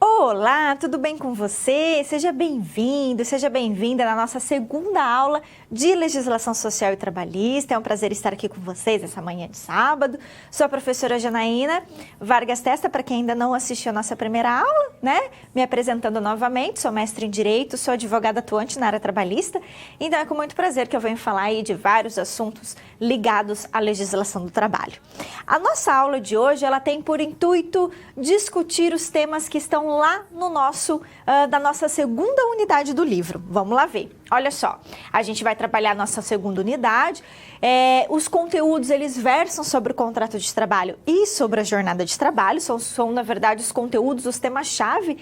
Olá, tudo bem com você? Seja bem-vindo, seja bem-vinda na nossa segunda aula de Legislação Social e Trabalhista. É um prazer estar aqui com vocês essa manhã de sábado. Sou a professora Janaína Vargas Testa, para quem ainda não assistiu a nossa primeira aula, né? Me apresentando novamente, sou mestre em Direito, sou advogada atuante na área trabalhista, então é com muito prazer que eu venho falar aí de vários assuntos ligados à legislação do trabalho. A nossa aula de hoje, ela tem por intuito discutir os temas que estão lá no da nossa segunda unidade do livro. Vamos lá ver. Olha só, a gente vai trabalhar a nossa segunda unidade. Os conteúdos, eles versam sobre o contrato de trabalho e sobre a jornada de trabalho. São na verdade, os conteúdos, os temas-chave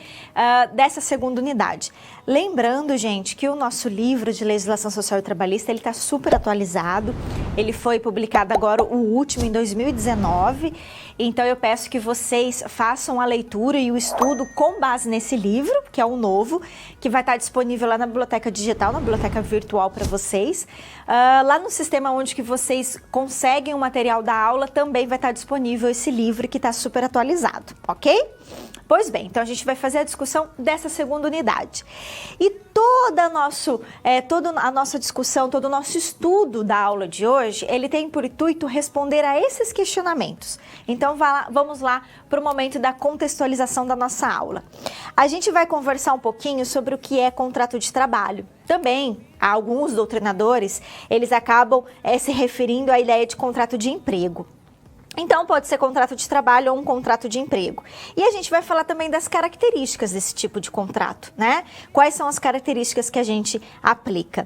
dessa segunda unidade. Lembrando, gente, que o nosso livro de Legislação Social e Trabalhista, ele está super atualizado. Ele foi publicado agora, o último, em 2019. Então, eu peço que vocês façam a leitura e o estudo com base nesse livro, que é o novo, que vai estar disponível lá na biblioteca digital, na biblioteca virtual para vocês. Lá no sistema onde que vocês conseguem o material da aula, também vai estar disponível esse livro que está super atualizado, ok? Pois bem, então a gente vai fazer a discussão dessa segunda unidade. E toda a nossa discussão, todo o nosso estudo da aula de hoje, ele tem por intuito responder a esses questionamentos. Então vamos lá para o momento da contextualização da nossa aula. A gente vai conversar um pouquinho sobre o que é contrato de trabalho. Também, alguns doutrinadores, eles acabam se referindo à ideia de contrato de emprego. Então, pode ser contrato de trabalho ou um contrato de emprego. E a gente vai falar também das características desse tipo de contrato, né? Quais são as características que a gente aplica?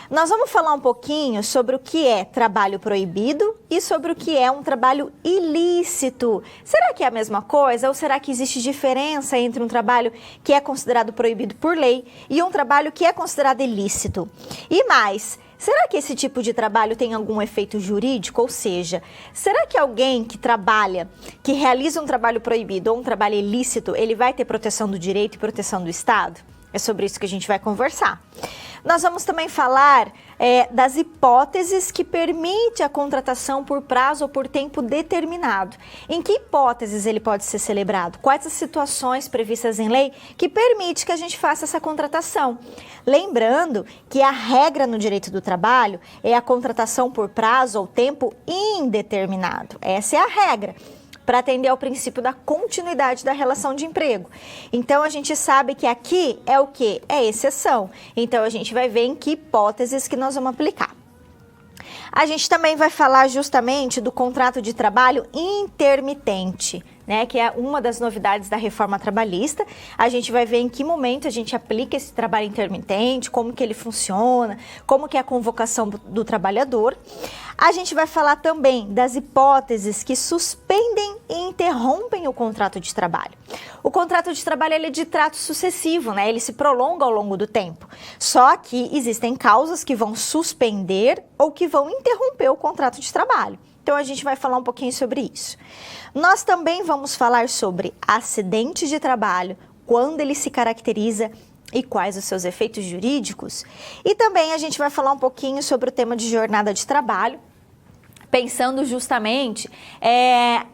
Nós vamos falar um pouquinho sobre o que é trabalho proibido e sobre o que é um trabalho ilícito. Será que é a mesma coisa ou será que existe diferença entre um trabalho que é considerado proibido por lei e um trabalho que é considerado ilícito? E mais, será que esse tipo de trabalho tem algum efeito jurídico? Ou seja, será que alguém que trabalha, que realiza um trabalho proibido ou um trabalho ilícito, ele vai ter proteção do direito e proteção do Estado? É sobre isso que a gente vai conversar. Nós vamos também falar das hipóteses que permitem a contratação por prazo ou por tempo determinado. Em que hipóteses ele pode ser celebrado? Quais as situações previstas em lei que permitem que a gente faça essa contratação? Lembrando que a regra no direito do trabalho é a contratação por prazo ou tempo indeterminado. Essa é a regra, para atender ao princípio da continuidade da relação de emprego. Então, a gente sabe que aqui é o quê? É exceção. Então, a gente vai ver em que hipóteses que nós vamos aplicar. A gente também vai falar justamente do contrato de trabalho intermitente, né, que é uma das novidades da reforma trabalhista. A gente vai ver em que momento a gente aplica esse trabalho intermitente, como que ele funciona, como que é a convocação do trabalhador. A gente vai falar também das hipóteses que suspendem e interrompem o contrato de trabalho. O contrato de trabalho, ele é de trato sucessivo, né? Ele se prolonga ao longo do tempo. Só que existem causas que vão suspender ou que vão interromper o contrato de trabalho. Então, a gente vai falar um pouquinho sobre isso. Nós também vamos falar sobre acidente de trabalho, quando ele se caracteriza e quais os seus efeitos jurídicos. E também a gente vai falar um pouquinho sobre o tema de jornada de trabalho, pensando justamente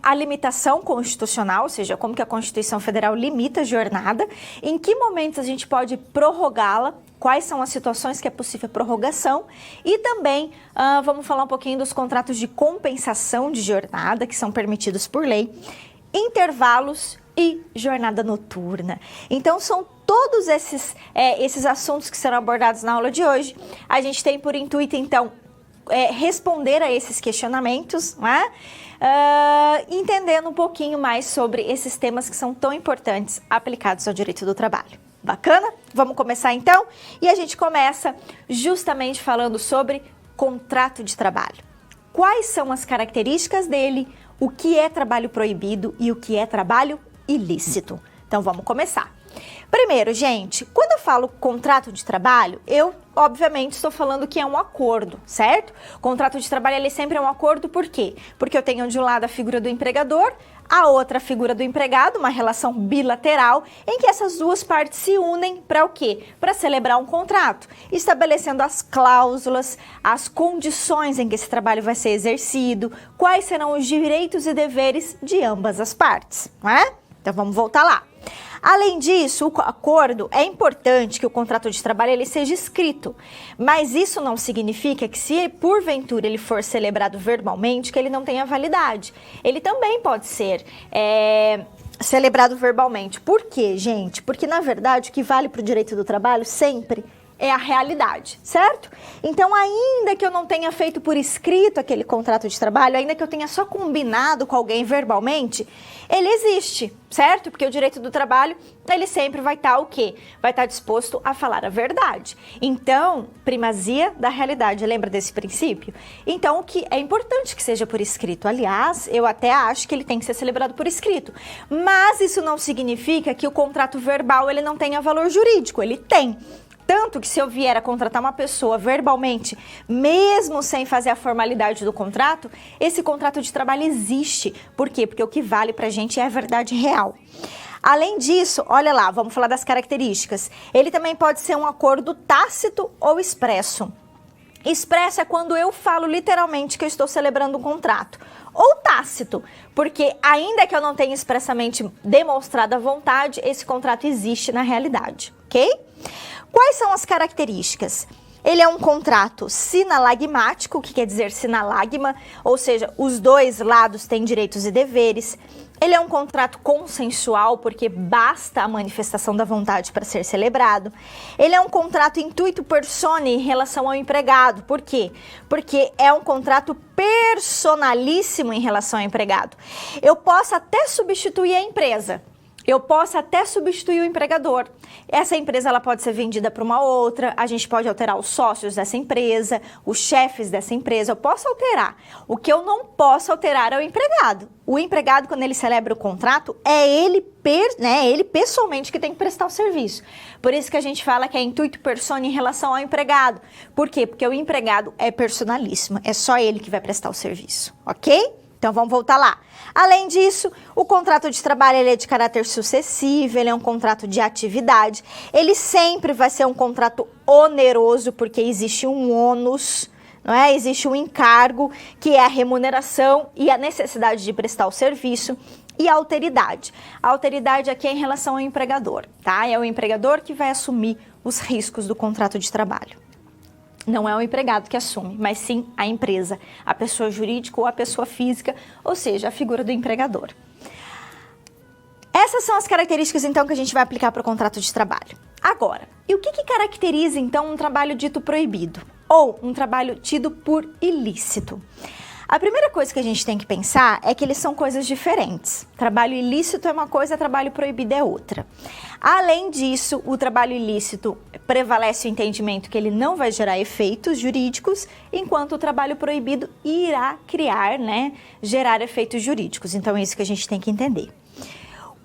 a limitação constitucional, ou seja, como que a Constituição Federal limita a jornada, em que momentos a gente pode prorrogá-la, quais são as situações que é possível prorrogação, e também vamos falar um pouquinho dos contratos de compensação de jornada, que são permitidos por lei, intervalos e jornada noturna. Então, são todos esses assuntos que serão abordados na aula de hoje. A gente tem por intuito, então, responder a esses questionamentos, né? Entendendo um pouquinho mais sobre esses temas que são tão importantes aplicados ao direito do trabalho. Bacana? Vamos começar então? E a gente começa justamente falando sobre contrato de trabalho. Quais são as características dele, o que é trabalho proibido e o que é trabalho ilícito? Então vamos começar. Primeiro, gente, quando eu falo contrato de trabalho, eu, obviamente, estou falando que é um acordo, certo? Contrato de trabalho, ele sempre é um acordo, por quê? Porque eu tenho de um lado a figura do empregador, a outra figura do empregado, uma relação bilateral, em que essas duas partes se unem para o quê? Para celebrar um contrato, estabelecendo as cláusulas, as condições em que esse trabalho vai ser exercido, quais serão os direitos e deveres de ambas as partes, não é? Então vamos voltar lá. Além disso, o acordo, é importante que o contrato de trabalho ele seja escrito, mas isso não significa que se porventura ele for celebrado verbalmente, que ele não tenha validade. Ele também pode ser celebrado verbalmente. Por quê, gente? Porque, na verdade, o que vale para o direito do trabalho sempre é a realidade, certo? Então, ainda que eu não tenha feito por escrito aquele contrato de trabalho, ainda que eu tenha só combinado com alguém verbalmente, ele existe, certo? Porque o direito do trabalho, ele sempre vai estar o quê? Vai estar disposto a falar a verdade. Então, primazia da realidade, lembra desse princípio? Então, o que é importante que seja por escrito. Aliás, eu até acho que ele tem que ser celebrado por escrito. Mas isso não significa que o contrato verbal, ele não tenha valor jurídico. Ele tem. Tanto que se eu vier a contratar uma pessoa verbalmente, mesmo sem fazer a formalidade do contrato, esse contrato de trabalho existe. Por quê? Porque o que vale pra gente é a verdade real. Além disso, olha lá, vamos falar das características. Ele também pode ser um acordo tácito ou expresso. Expresso é quando eu falo literalmente que eu estou celebrando um contrato. Ou tácito, porque ainda que eu não tenha expressamente demonstrado a vontade, esse contrato existe na realidade, ok? Quais são as características? Ele é um contrato sinalagmático, o que quer dizer sinalagma, ou seja, os dois lados têm direitos e deveres. Ele é um contrato consensual, porque basta a manifestação da vontade para ser celebrado. Ele é um contrato intuito personae em relação ao empregado. Por quê? Porque é um contrato personalíssimo em relação ao empregado. Eu posso até substituir a empresa. Eu posso até substituir o empregador. Essa empresa ela pode ser vendida para uma outra, a gente pode alterar os sócios dessa empresa, os chefes dessa empresa, eu posso alterar. O que eu não posso alterar é o empregado. O empregado, quando ele celebra o contrato, é ele pessoalmente que tem que prestar o serviço. Por isso que a gente fala que é intuito personae em relação ao empregado. Por quê? Porque o empregado é personalíssimo, é só ele que vai prestar o serviço, ok? Então, vamos voltar lá. Além disso, o contrato de trabalho ele é de caráter sucessivo, ele é um contrato de atividade. Ele sempre vai ser um contrato oneroso, porque existe um ônus, não é? Existe um encargo, que é a remuneração e a necessidade de prestar o serviço. E a alteridade. A alteridade aqui é em relação ao empregador, tá? É o empregador que vai assumir os riscos do contrato de trabalho. Não é o empregado que assume, mas sim a empresa, a pessoa jurídica ou a pessoa física, ou seja, a figura do empregador. Essas são as características, então, que a gente vai aplicar para o contrato de trabalho. Agora, e o que caracteriza, então, um trabalho dito proibido? Ou um trabalho tido por ilícito? A primeira coisa que a gente tem que pensar é que eles são coisas diferentes. Trabalho ilícito é uma coisa, trabalho proibido é outra. Além disso, o trabalho ilícito prevalece o entendimento que ele não vai gerar efeitos jurídicos, enquanto o trabalho proibido irá gerar efeitos jurídicos. Então é isso que a gente tem que entender.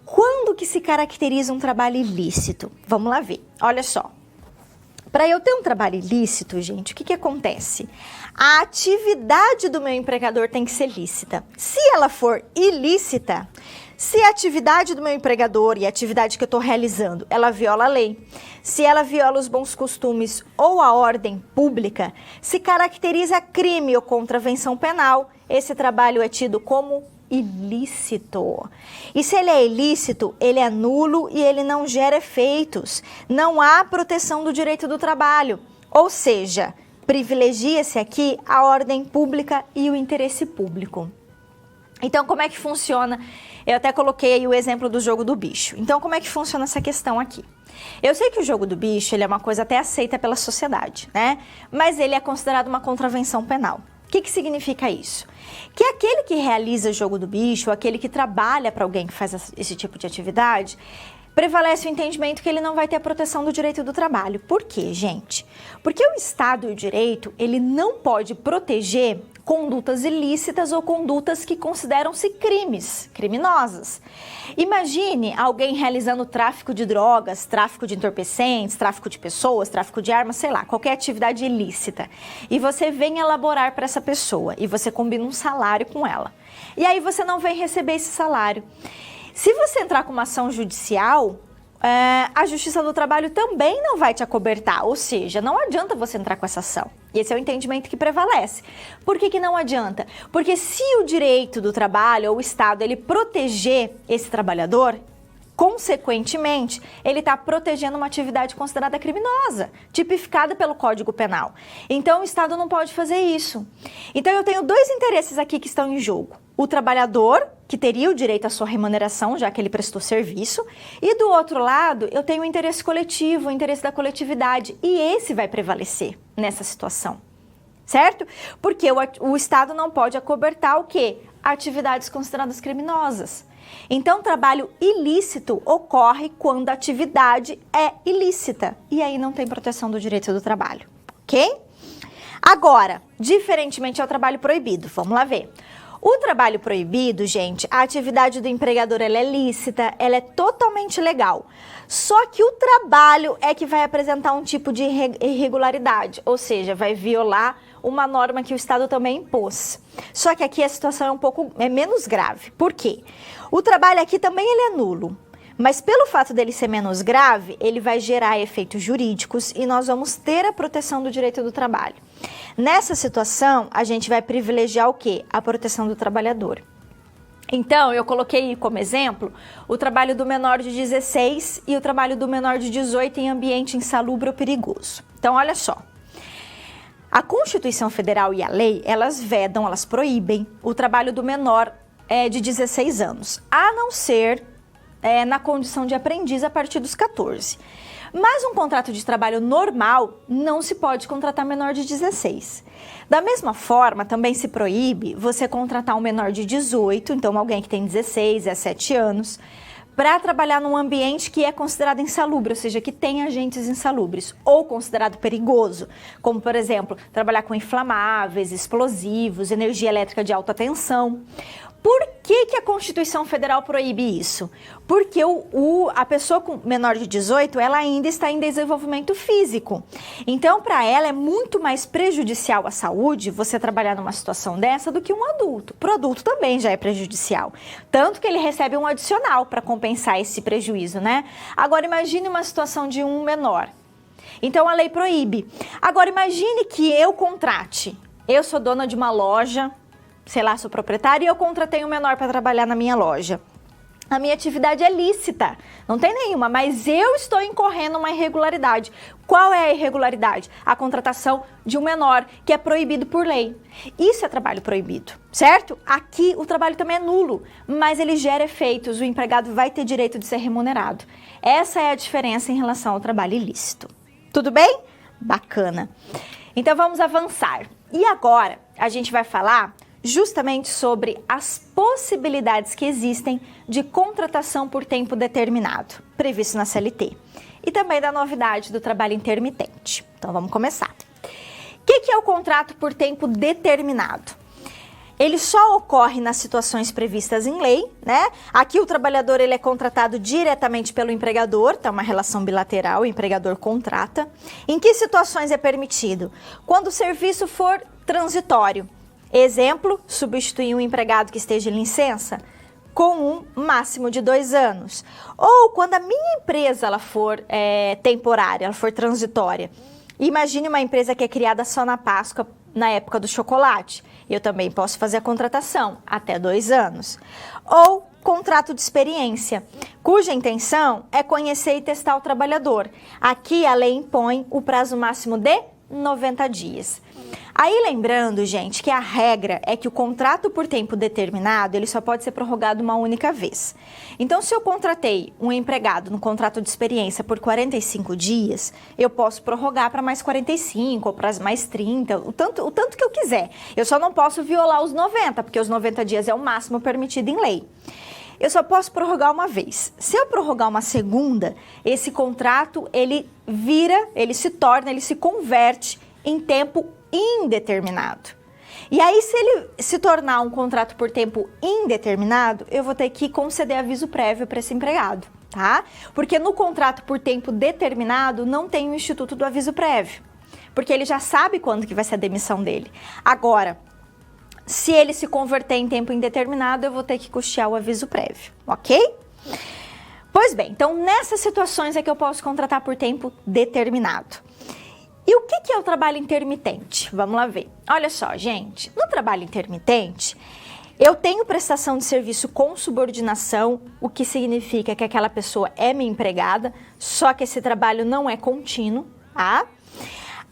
Quando que se caracteriza um trabalho ilícito? Vamos lá ver. Olha só. Para eu ter um trabalho ilícito, gente, o que acontece? A atividade do meu empregador tem que ser lícita. Se ela for ilícita, se a atividade do meu empregador e a atividade que eu estou realizando, ela viola a lei, se ela viola os bons costumes ou a ordem pública, se caracteriza crime ou contravenção penal, esse trabalho é tido como ilícito. E se ele é ilícito, ele é nulo e ele não gera efeitos. Não há proteção do direito do trabalho. Ou seja, privilegia-se aqui a ordem pública e o interesse público. Então, como é que funciona? Eu até coloquei aí o exemplo do jogo do bicho. Então, como é que funciona essa questão aqui? Eu sei que o jogo do bicho ele é uma coisa até aceita pela sociedade, né? Mas ele é considerado uma contravenção penal. O que significa isso? Que aquele que realiza o jogo do bicho, aquele que trabalha para alguém que faz esse tipo de atividade, prevalece o entendimento que ele não vai ter a proteção do direito do trabalho. Por quê, gente? Porque o Estado e o direito, ele não pode proteger condutas ilícitas ou condutas que consideram-se crimes, criminosas. Imagine alguém realizando tráfico de drogas, tráfico de entorpecentes, tráfico de pessoas, tráfico de armas, sei lá, qualquer atividade ilícita. E você vem elaborar para essa pessoa e você combina um salário com ela. E aí você não vem receber esse salário. Se você entrar com uma ação judicial, a Justiça do Trabalho também não vai te acobertar, ou seja, não adianta você entrar com essa ação. Esse é o entendimento que prevalece. Por que não adianta? Porque se o direito do trabalho ou o Estado ele proteger esse trabalhador, Consequentemente, ele está protegendo uma atividade considerada criminosa, tipificada pelo Código Penal. Então, o Estado não pode fazer isso. Então, eu tenho dois interesses aqui que estão em jogo. O trabalhador, que teria o direito à sua remuneração, já que ele prestou serviço, e do outro lado, eu tenho o interesse coletivo, o interesse da coletividade, e esse vai prevalecer nessa situação, certo? Porque o Estado não pode acobertar o quê? Atividades consideradas criminosas. Então, trabalho ilícito ocorre quando a atividade é ilícita, e aí não tem proteção do direito do trabalho, ok? Agora, diferentemente ao trabalho proibido, vamos lá ver. O trabalho proibido, gente, a atividade do empregador ela é lícita, ela é totalmente legal. Só que o trabalho é que vai apresentar um tipo de irregularidade, ou seja, vai violar uma norma que o Estado também impôs. Só que aqui a situação é menos grave. Por quê? O trabalho aqui também ele é nulo. Mas pelo fato dele ser menos grave, ele vai gerar efeitos jurídicos e nós vamos ter a proteção do direito do trabalho. Nessa situação, a gente vai privilegiar o quê? A proteção do trabalhador. Então, eu coloquei como exemplo o trabalho do menor de 16 e o trabalho do menor de 18 em ambiente insalubre ou perigoso. Então, olha só. A Constituição Federal e a lei, elas vedam, elas proíbem o trabalho do menor de 16 anos, a não ser na condição de aprendiz a partir dos 14. Mas um contrato de trabalho normal não se pode contratar menor de 16. Da mesma forma, também se proíbe você contratar um menor de 18, então alguém que tem 16, 17 anos, para trabalhar num ambiente que é considerado insalubre, ou seja, que tem agentes insalubres, ou considerado perigoso, como, por exemplo, trabalhar com inflamáveis, explosivos, energia elétrica de alta tensão. Por que a Constituição Federal proíbe isso? Porque a pessoa com menor de 18, ela ainda está em desenvolvimento físico. Então, para ela é muito mais prejudicial à saúde você trabalhar numa situação dessa do que um adulto. Para o adulto também já é prejudicial. Tanto que ele recebe um adicional para compensar esse prejuízo, né? Agora, imagine uma situação de um menor. Então, a lei proíbe. Agora, imagine que eu contrate. Eu sou dona de uma loja, sei lá, sou proprietária e eu contratei um menor para trabalhar na minha loja. A minha atividade é lícita, não tem nenhuma, mas eu estou incorrendo uma irregularidade. Qual é a irregularidade? A contratação de um menor, que é proibido por lei. Isso é trabalho proibido, certo? Aqui o trabalho também é nulo, mas ele gera efeitos, o empregado vai ter direito de ser remunerado. Essa é a diferença em relação ao trabalho ilícito. Tudo bem? Bacana. Então vamos avançar. E agora a gente vai falar justamente sobre as possibilidades que existem de contratação por tempo determinado, previsto na CLT, e também da novidade do trabalho intermitente. Então vamos começar. O que é o contrato por tempo determinado? Ele só ocorre nas situações previstas em lei, né? Aqui o trabalhador ele é contratado diretamente pelo empregador, tá uma relação bilateral, o empregador contrata. Em que situações é permitido? Quando o serviço for transitório. Exemplo, substituir um empregado que esteja em licença com um máximo de 2 anos. Ou quando a minha empresa ela for temporária, ela for transitória. Imagine uma empresa que é criada só na Páscoa, na época do chocolate. Eu também posso fazer a contratação, até 2 anos. Ou contrato de experiência, cuja intenção é conhecer e testar o trabalhador. Aqui a lei impõe o prazo máximo de 90 dias. Aí lembrando, gente, que a regra é que o contrato por tempo determinado, ele só pode ser prorrogado uma única vez. Então, se eu contratei um empregado no contrato de experiência por 45 dias, eu posso prorrogar para mais 45 ou para mais 30, o tanto que eu quiser. Eu só não posso violar os 90, porque os 90 dias é o máximo permitido em lei. Eu só posso prorrogar uma vez. Se eu prorrogar uma segunda, esse contrato, ele se converte em tempo indeterminado. E aí, se ele se tornar um contrato por tempo indeterminado, eu vou ter que conceder aviso prévio para esse empregado, tá? Porque no contrato por tempo determinado não tem o instituto do aviso prévio, porque ele já sabe quando que vai ser a demissão dele. Agora, se ele se converter em tempo indeterminado, eu vou ter que custear o aviso prévio, ok? Pois bem, então nessas situações é que eu posso contratar por tempo determinado. E o que é o trabalho intermitente? Vamos lá ver. Olha só, gente, no trabalho intermitente, Eu tenho prestação de serviço com subordinação, o que significa que aquela pessoa é minha empregada, só que esse trabalho não é contínuo, tá?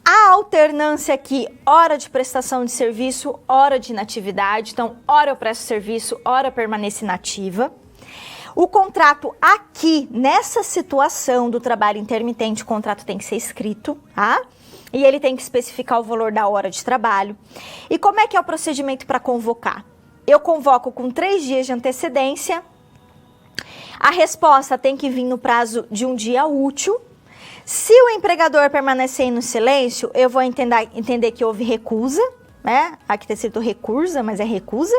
A alternância aqui, hora de prestação de serviço, hora de inatividade. Então, hora eu presto serviço, hora eu permaneço inativa. O contrato aqui, nessa situação do trabalho intermitente, o contrato tem que ser escrito, tá? E ele tem que especificar o valor da hora de trabalho. E como é que é o procedimento para convocar? Eu convoco com 3 dias de antecedência. A resposta tem que vir no prazo de um dia útil. Se o empregador permanecer no silêncio, eu vou entender que houve recusa, né? Aqui está escrito recusa, mas é recusa.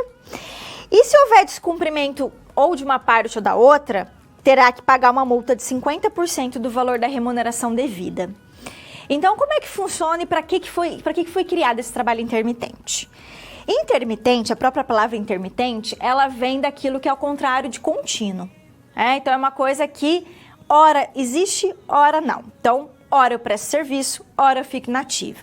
E se houver descumprimento ou de uma parte ou da outra, terá que pagar uma multa de 50% do valor da remuneração devida. Então, como é que funciona e para que foi criado esse trabalho intermitente? Intermitente, a própria palavra intermitente, ela vem daquilo que é o contrário de contínuo. Então, é uma coisa que ora existe, ora não. Então, ora eu presto serviço, ora eu fico inativa.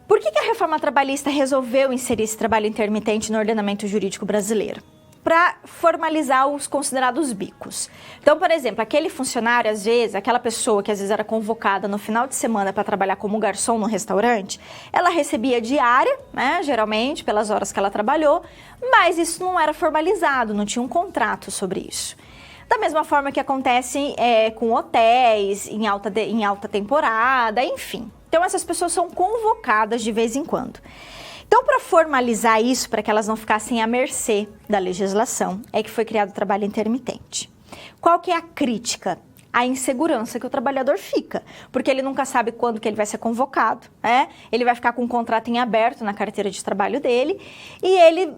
Por que a reforma trabalhista resolveu inserir esse trabalho intermitente no ordenamento jurídico brasileiro? Para formalizar os considerados bicos. Então, por exemplo, aquele funcionário, às vezes, aquela pessoa que às vezes era convocada no final de semana para trabalhar como garçom no restaurante, ela recebia diária, né, geralmente, pelas horas que ela trabalhou, mas isso não era formalizado, não tinha um contrato sobre isso. Da mesma forma que acontece com hotéis, em alta temporada, enfim. Então, essas pessoas são convocadas de vez em quando. Então, para formalizar isso, para que elas não ficassem à mercê da legislação, é que foi criado o trabalho intermitente. Qual que é a crítica? A insegurança que o trabalhador fica, porque ele nunca sabe quando que ele vai ser convocado, né? Ele vai ficar com um contrato em aberto na carteira de trabalho dele e ele,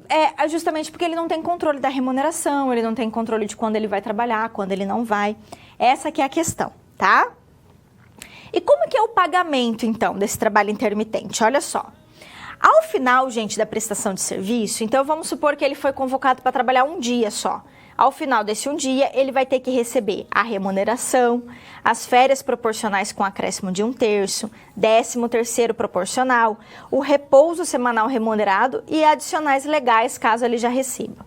justamente porque ele não tem controle da remuneração, ele não tem controle de quando ele vai trabalhar, quando ele não vai. Essa que é a questão, tá? E como que é o pagamento, então, desse trabalho intermitente? Olha só. Ao final, gente, da prestação de serviço, então vamos supor que ele foi convocado para trabalhar um dia só. Ao final desse um dia, ele vai ter que receber a remuneração, as férias proporcionais com acréscimo de 1/3, 13º proporcional, o repouso semanal remunerado e adicionais legais, caso ele já receba.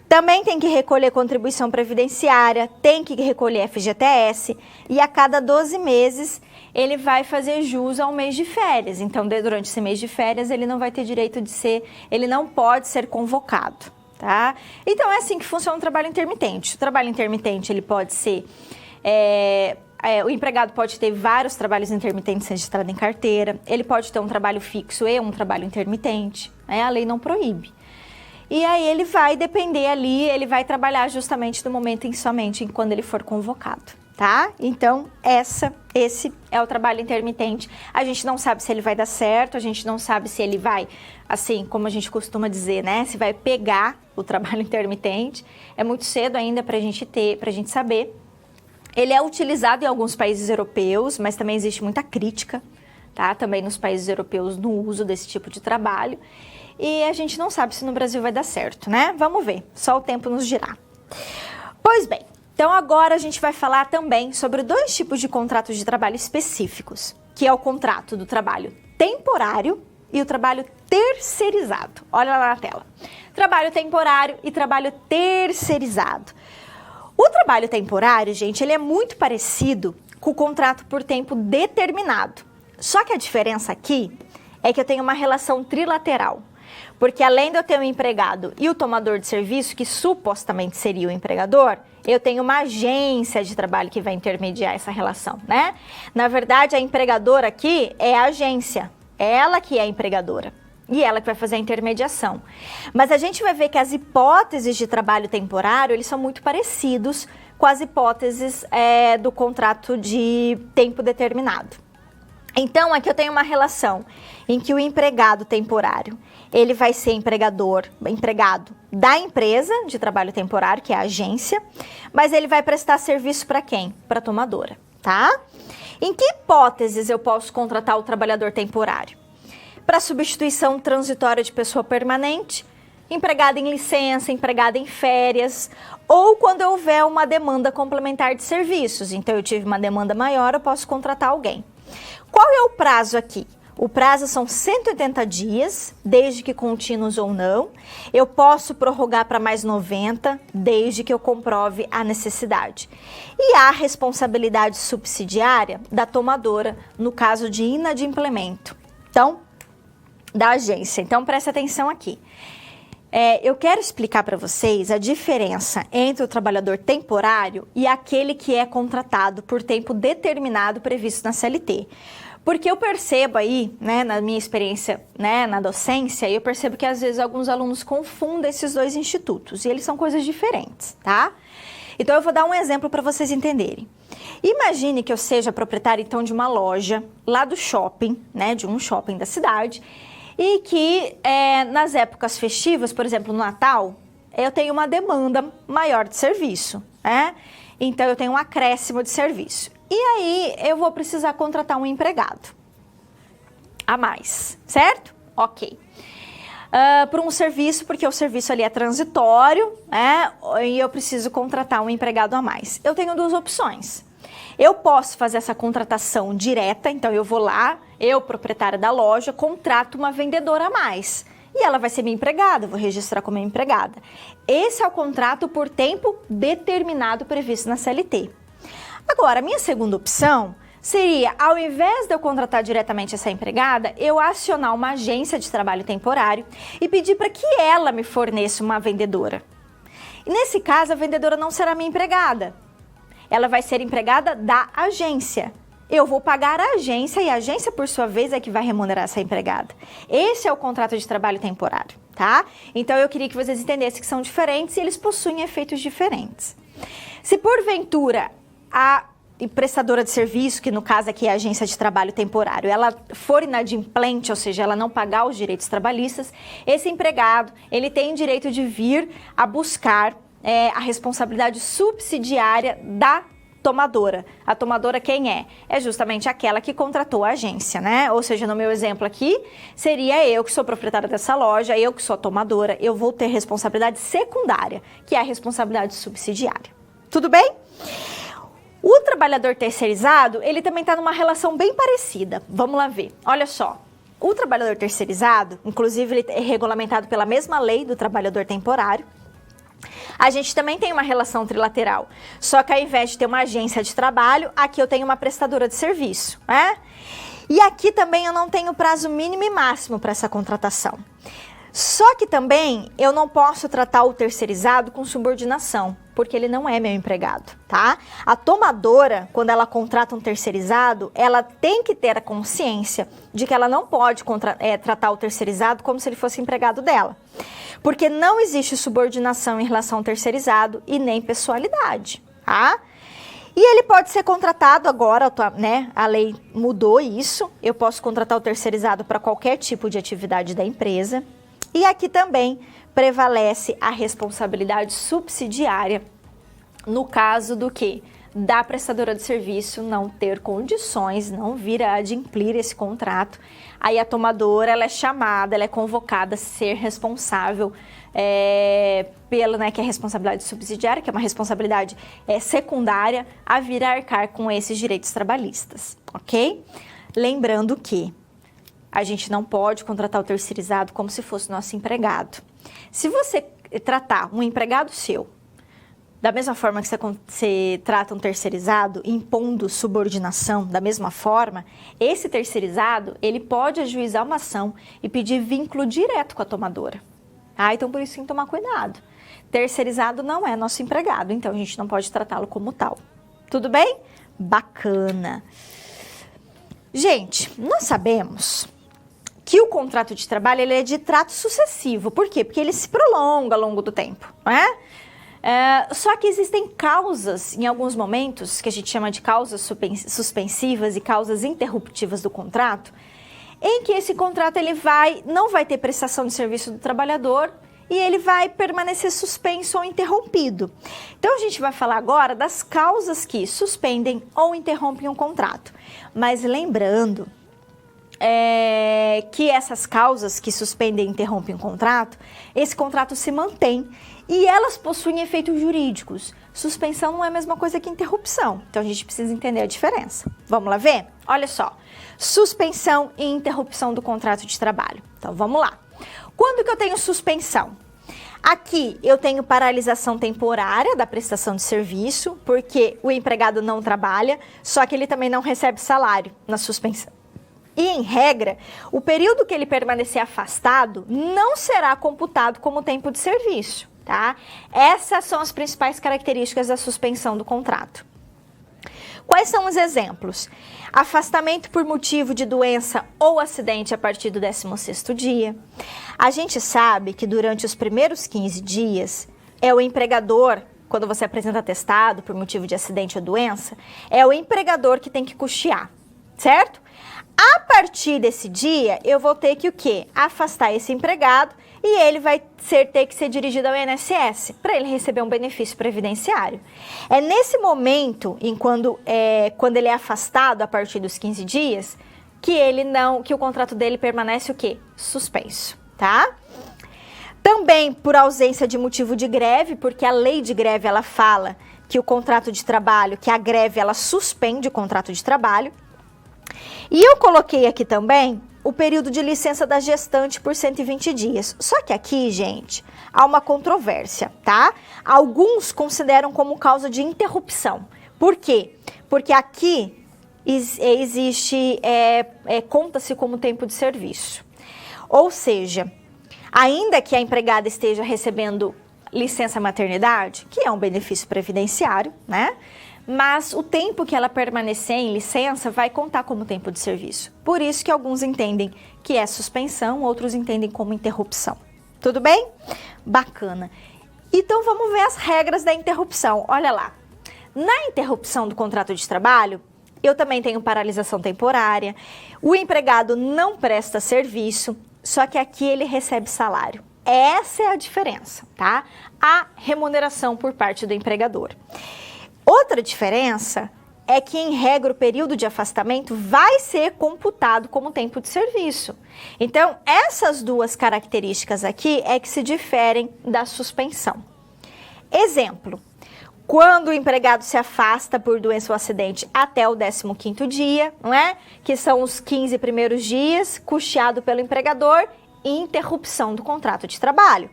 Também tem que recolher contribuição previdenciária, tem que recolher FGTS e a cada 12 meses ele vai fazer jus ao mês de férias. Então, durante esse mês de férias, ele não vai ter direito de ele não pode ser convocado, tá? Então, é assim que funciona o trabalho intermitente. O trabalho intermitente, ele pode ser... o empregado pode ter vários trabalhos intermitentes registrados em carteira, ele pode ter um trabalho fixo e um trabalho intermitente, né? A lei não proíbe. E aí ele vai depender ali, ele vai trabalhar justamente do momento somente quando ele for convocado, tá? Então, esse é o trabalho intermitente. A gente não sabe se ele vai dar certo, a gente não sabe se ele vai, assim, como a gente costuma dizer, né? Se vai pegar o trabalho intermitente. É muito cedo ainda pra gente saber. Ele é utilizado em alguns países europeus, mas também existe muita crítica, tá? Também nos países europeus no uso desse tipo de trabalho. E a gente não sabe se no Brasil vai dar certo, né? Vamos ver, só o tempo nos dirá. Pois bem, então agora a gente vai falar também sobre 2 tipos de contratos de trabalho específicos, que é o contrato do trabalho temporário e o trabalho terceirizado. Olha lá na tela. Trabalho temporário e trabalho terceirizado. O trabalho temporário, gente, ele é muito parecido com o contrato por tempo determinado. Só que a diferença aqui é que eu tenho uma relação trilateral. Porque além de eu ter um empregado e o tomador de serviço, que supostamente seria o empregador, eu tenho uma agência de trabalho que vai intermediar essa relação, né? Na verdade, a empregadora aqui é a agência, ela que é a empregadora e ela que vai fazer a intermediação. Mas a gente vai ver que as hipóteses de trabalho temporário, eles são muito parecidos com as hipóteses do contrato de tempo determinado. Então, aqui eu tenho uma relação em que o empregado temporário, ele vai ser empregado da empresa de trabalho temporário, que é a agência, mas ele vai prestar serviço para quem? Para a tomadora, tá? Em que hipóteses eu posso contratar o trabalhador temporário? Para substituição transitória de pessoa permanente, empregada em licença, empregada em férias, ou quando houver uma demanda complementar de serviços. Então, eu tive uma demanda maior, eu posso contratar alguém. Qual é o prazo aqui? O prazo são 180 dias, desde que contínuos ou não. Eu posso prorrogar para mais 90, desde que eu comprove a necessidade. E há responsabilidade subsidiária da tomadora no caso de inadimplemento. Então, da agência. Então, preste atenção aqui. Eu quero explicar para vocês a diferença entre o trabalhador temporário e aquele que é contratado por tempo determinado previsto na CLT. Porque eu percebo aí, né, na minha experiência, né, na docência, eu percebo que às vezes alguns alunos confundem esses dois institutos e eles são coisas diferentes, tá? Então eu vou dar um exemplo para vocês entenderem. Imagine que eu seja proprietária então de uma loja lá do shopping, né, de um shopping da cidade, e que nas épocas festivas, por exemplo, no Natal, eu tenho uma demanda maior de serviço, né? Então eu tenho um acréscimo de serviço. E aí eu vou precisar contratar um empregado a mais, certo? Ok. Por um serviço, porque o serviço ali é transitório, né? E eu preciso contratar um empregado a mais. Eu tenho duas opções. Eu posso fazer essa contratação direta, então eu vou lá, eu, proprietária da loja, contrato uma vendedora a mais. E ela vai ser minha empregada, eu vou registrar como minha empregada. Esse é o contrato por tempo determinado previsto na CLT. Agora, a minha segunda opção seria, ao invés de eu contratar diretamente essa empregada, eu acionar uma agência de trabalho temporário e pedir para que ela me forneça uma vendedora. E nesse caso, a vendedora não será minha empregada. Ela vai ser empregada da agência. Eu vou pagar a agência e a agência, por sua vez, é que vai remunerar essa empregada. Esse é o contrato de trabalho temporário, tá? Então, eu queria que vocês entendessem que são diferentes e eles possuem efeitos diferentes. Se porventura a prestadora de serviço, que no caso aqui é a agência de trabalho temporário, ela for inadimplente, ou seja, ela não pagar os direitos trabalhistas, esse empregado, ele tem direito de vir a buscar a responsabilidade subsidiária da tomadora. A tomadora quem é? É justamente aquela que contratou a agência, né? Ou seja, no meu exemplo aqui, seria eu que sou proprietária dessa loja, eu que sou a tomadora, eu vou ter responsabilidade secundária, que é a responsabilidade subsidiária. Tudo bem? O trabalhador terceirizado, ele também está numa relação bem parecida. Vamos lá ver. Olha só, o trabalhador terceirizado, inclusive ele é regulamentado pela mesma lei do trabalhador temporário. A gente também tem uma relação trilateral, só que ao invés de ter uma agência de trabalho, aqui eu tenho uma prestadora de serviço, né? E aqui também eu não tenho prazo mínimo e máximo para essa contratação. Só que também eu não posso tratar o terceirizado com subordinação, porque ele não é meu empregado, tá? A tomadora, quando ela contrata um terceirizado, ela tem que ter a consciência de que ela não pode tratar o terceirizado como se ele fosse empregado dela. Porque não existe subordinação em relação ao terceirizado e nem pessoalidade, tá? E ele pode ser contratado agora, né? A lei mudou isso. Eu posso contratar o terceirizado para qualquer tipo de atividade da empresa. E aqui também prevalece a responsabilidade subsidiária no caso do quê? Da prestadora de serviço não ter condições, não vir a adimplir esse contrato. Aí a tomadora, ela é chamada, ela é convocada a ser responsável pela, né, que é a responsabilidade subsidiária, que é uma responsabilidade secundária, a vir a arcar com esses direitos trabalhistas, ok? Lembrando que a gente não pode contratar o terceirizado como se fosse nosso empregado. Se você tratar um empregado seu da mesma forma que você trata um terceirizado, impondo subordinação da mesma forma, esse terceirizado, ele pode ajuizar uma ação e pedir vínculo direto com a tomadora. Então, por isso tem que tomar cuidado. Terceirizado não é nosso empregado, então a gente não pode tratá-lo como tal. Tudo bem? Bacana. Gente, nós sabemos que o contrato de trabalho ele é de trato sucessivo. Por quê? Porque ele se prolonga ao longo do tempo, não é? Só que existem causas, em alguns momentos, que a gente chama de causas suspensivas e causas interruptivas do contrato, em que esse contrato ele não vai ter prestação de serviço do trabalhador e ele vai permanecer suspenso ou interrompido. Então, a gente vai falar agora das causas que suspendem ou interrompem um contrato. Mas lembrando que essas causas que suspendem e interrompem um contrato, esse contrato se mantém e elas possuem efeitos jurídicos. Suspensão não é a mesma coisa que interrupção, então a gente precisa entender a diferença. Vamos lá ver? Olha só, suspensão e interrupção do contrato de trabalho. Então vamos lá. Quando que eu tenho suspensão? Aqui eu tenho paralisação temporária da prestação de serviço, porque o empregado não trabalha, só que ele também não recebe salário na suspensão. E, em regra, o período que ele permanecer afastado não será computado como tempo de serviço, tá? Essas são as principais características da suspensão do contrato. Quais são os exemplos? Afastamento por motivo de doença ou acidente a partir do 16º dia. A gente sabe que durante os primeiros 15 dias, é o empregador, quando você apresenta atestado por motivo de acidente ou doença, é o empregador que tem que custear, certo? A partir desse dia, eu vou ter que o quê? Afastar esse empregado e ele vai ter que ser dirigido ao INSS para ele receber um benefício previdenciário. É nesse momento, quando ele é afastado a partir dos 15 dias, que o contrato dele permanece o quê? Suspenso, tá? Também por ausência de motivo de greve, porque a lei de greve ela fala que o contrato de trabalho, que a greve ela suspende o contrato de trabalho. E eu coloquei aqui também o período de licença da gestante por 120 dias. Só que aqui, gente, há uma controvérsia, tá? Alguns consideram como causa de interrupção. Por quê? Porque aqui conta-se como tempo de serviço. Ou seja, ainda que a empregada esteja recebendo licença maternidade, que é um benefício previdenciário, né? Mas o tempo que ela permanecer em licença vai contar como tempo de serviço. Por isso que alguns entendem que é suspensão, outros entendem como interrupção. Tudo bem? Bacana. Então vamos ver as regras da interrupção. Olha lá. Na interrupção do contrato de trabalho, eu também tenho paralisação temporária. O empregado não presta serviço, só que aqui ele recebe salário. Essa é a diferença, tá? A remuneração por parte do empregador. Outra diferença é que, em regra, o período de afastamento vai ser computado como tempo de serviço. Então, essas duas características aqui é que se diferem da suspensão. Exemplo, quando o empregado se afasta por doença ou acidente até o 15º dia, não é? Que são os 15 primeiros dias, custeado pelo empregador, e interrupção do contrato de trabalho.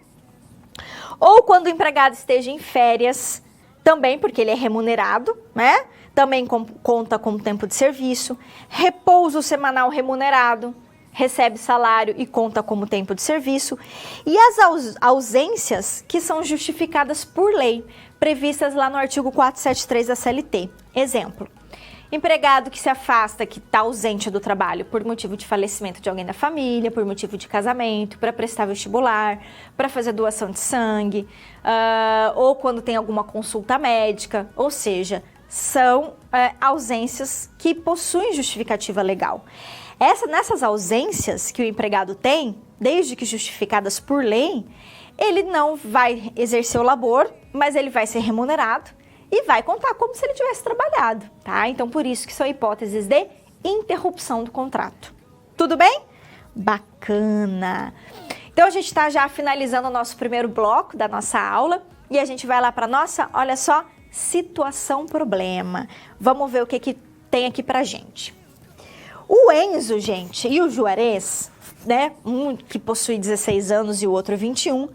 Ou quando o empregado esteja em férias, também porque ele é remunerado, né? Também conta como tempo de serviço. Repouso semanal remunerado, recebe salário e conta como tempo de serviço. E as ausências que são justificadas por lei, previstas lá no artigo 473 da CLT. Exemplo, empregado que se afasta, que está ausente do trabalho por motivo de falecimento de alguém da família, por motivo de casamento, para prestar vestibular, para fazer doação de sangue, ou quando tem alguma consulta médica, ou seja, são ausências que possuem justificativa legal. Nessas ausências que o empregado tem, desde que justificadas por lei, ele não vai exercer o labor, mas ele vai ser remunerado e vai contar como se ele tivesse trabalhado, tá? Então, por isso que são hipóteses de interrupção do contrato. Tudo bem? Bacana! Então, a gente está já finalizando o nosso primeiro bloco da nossa aula e a gente vai lá para a nossa, olha só, situação-problema. Vamos ver o que tem aqui pra gente. O Enzo, gente, e o Juarez, né, um que possui 16 anos e o outro 21,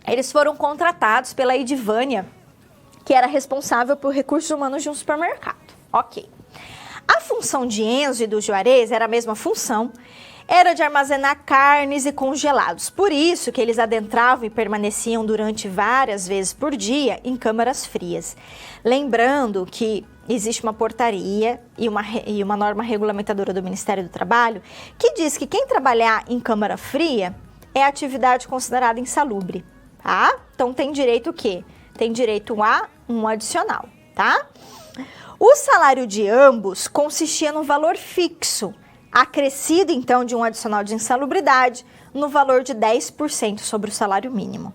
eles foram contratados pela Edivânia, que era responsável por recursos humanos de um supermercado. Ok. A função de Enzo e do Juarez era a mesma função, era de armazenar carnes e congelados. Por isso que eles adentravam e permaneciam durante várias vezes por dia em câmaras frias. Lembrando que existe uma portaria e uma norma regulamentadora do Ministério do Trabalho que diz que quem trabalhar em câmara fria é atividade considerada insalubre. Tá? Então tem direito o quê? Tem direito a um adicional, tá? O salário de ambos consistia no valor fixo, acrescido então de um adicional de insalubridade no valor de 10% sobre o salário mínimo.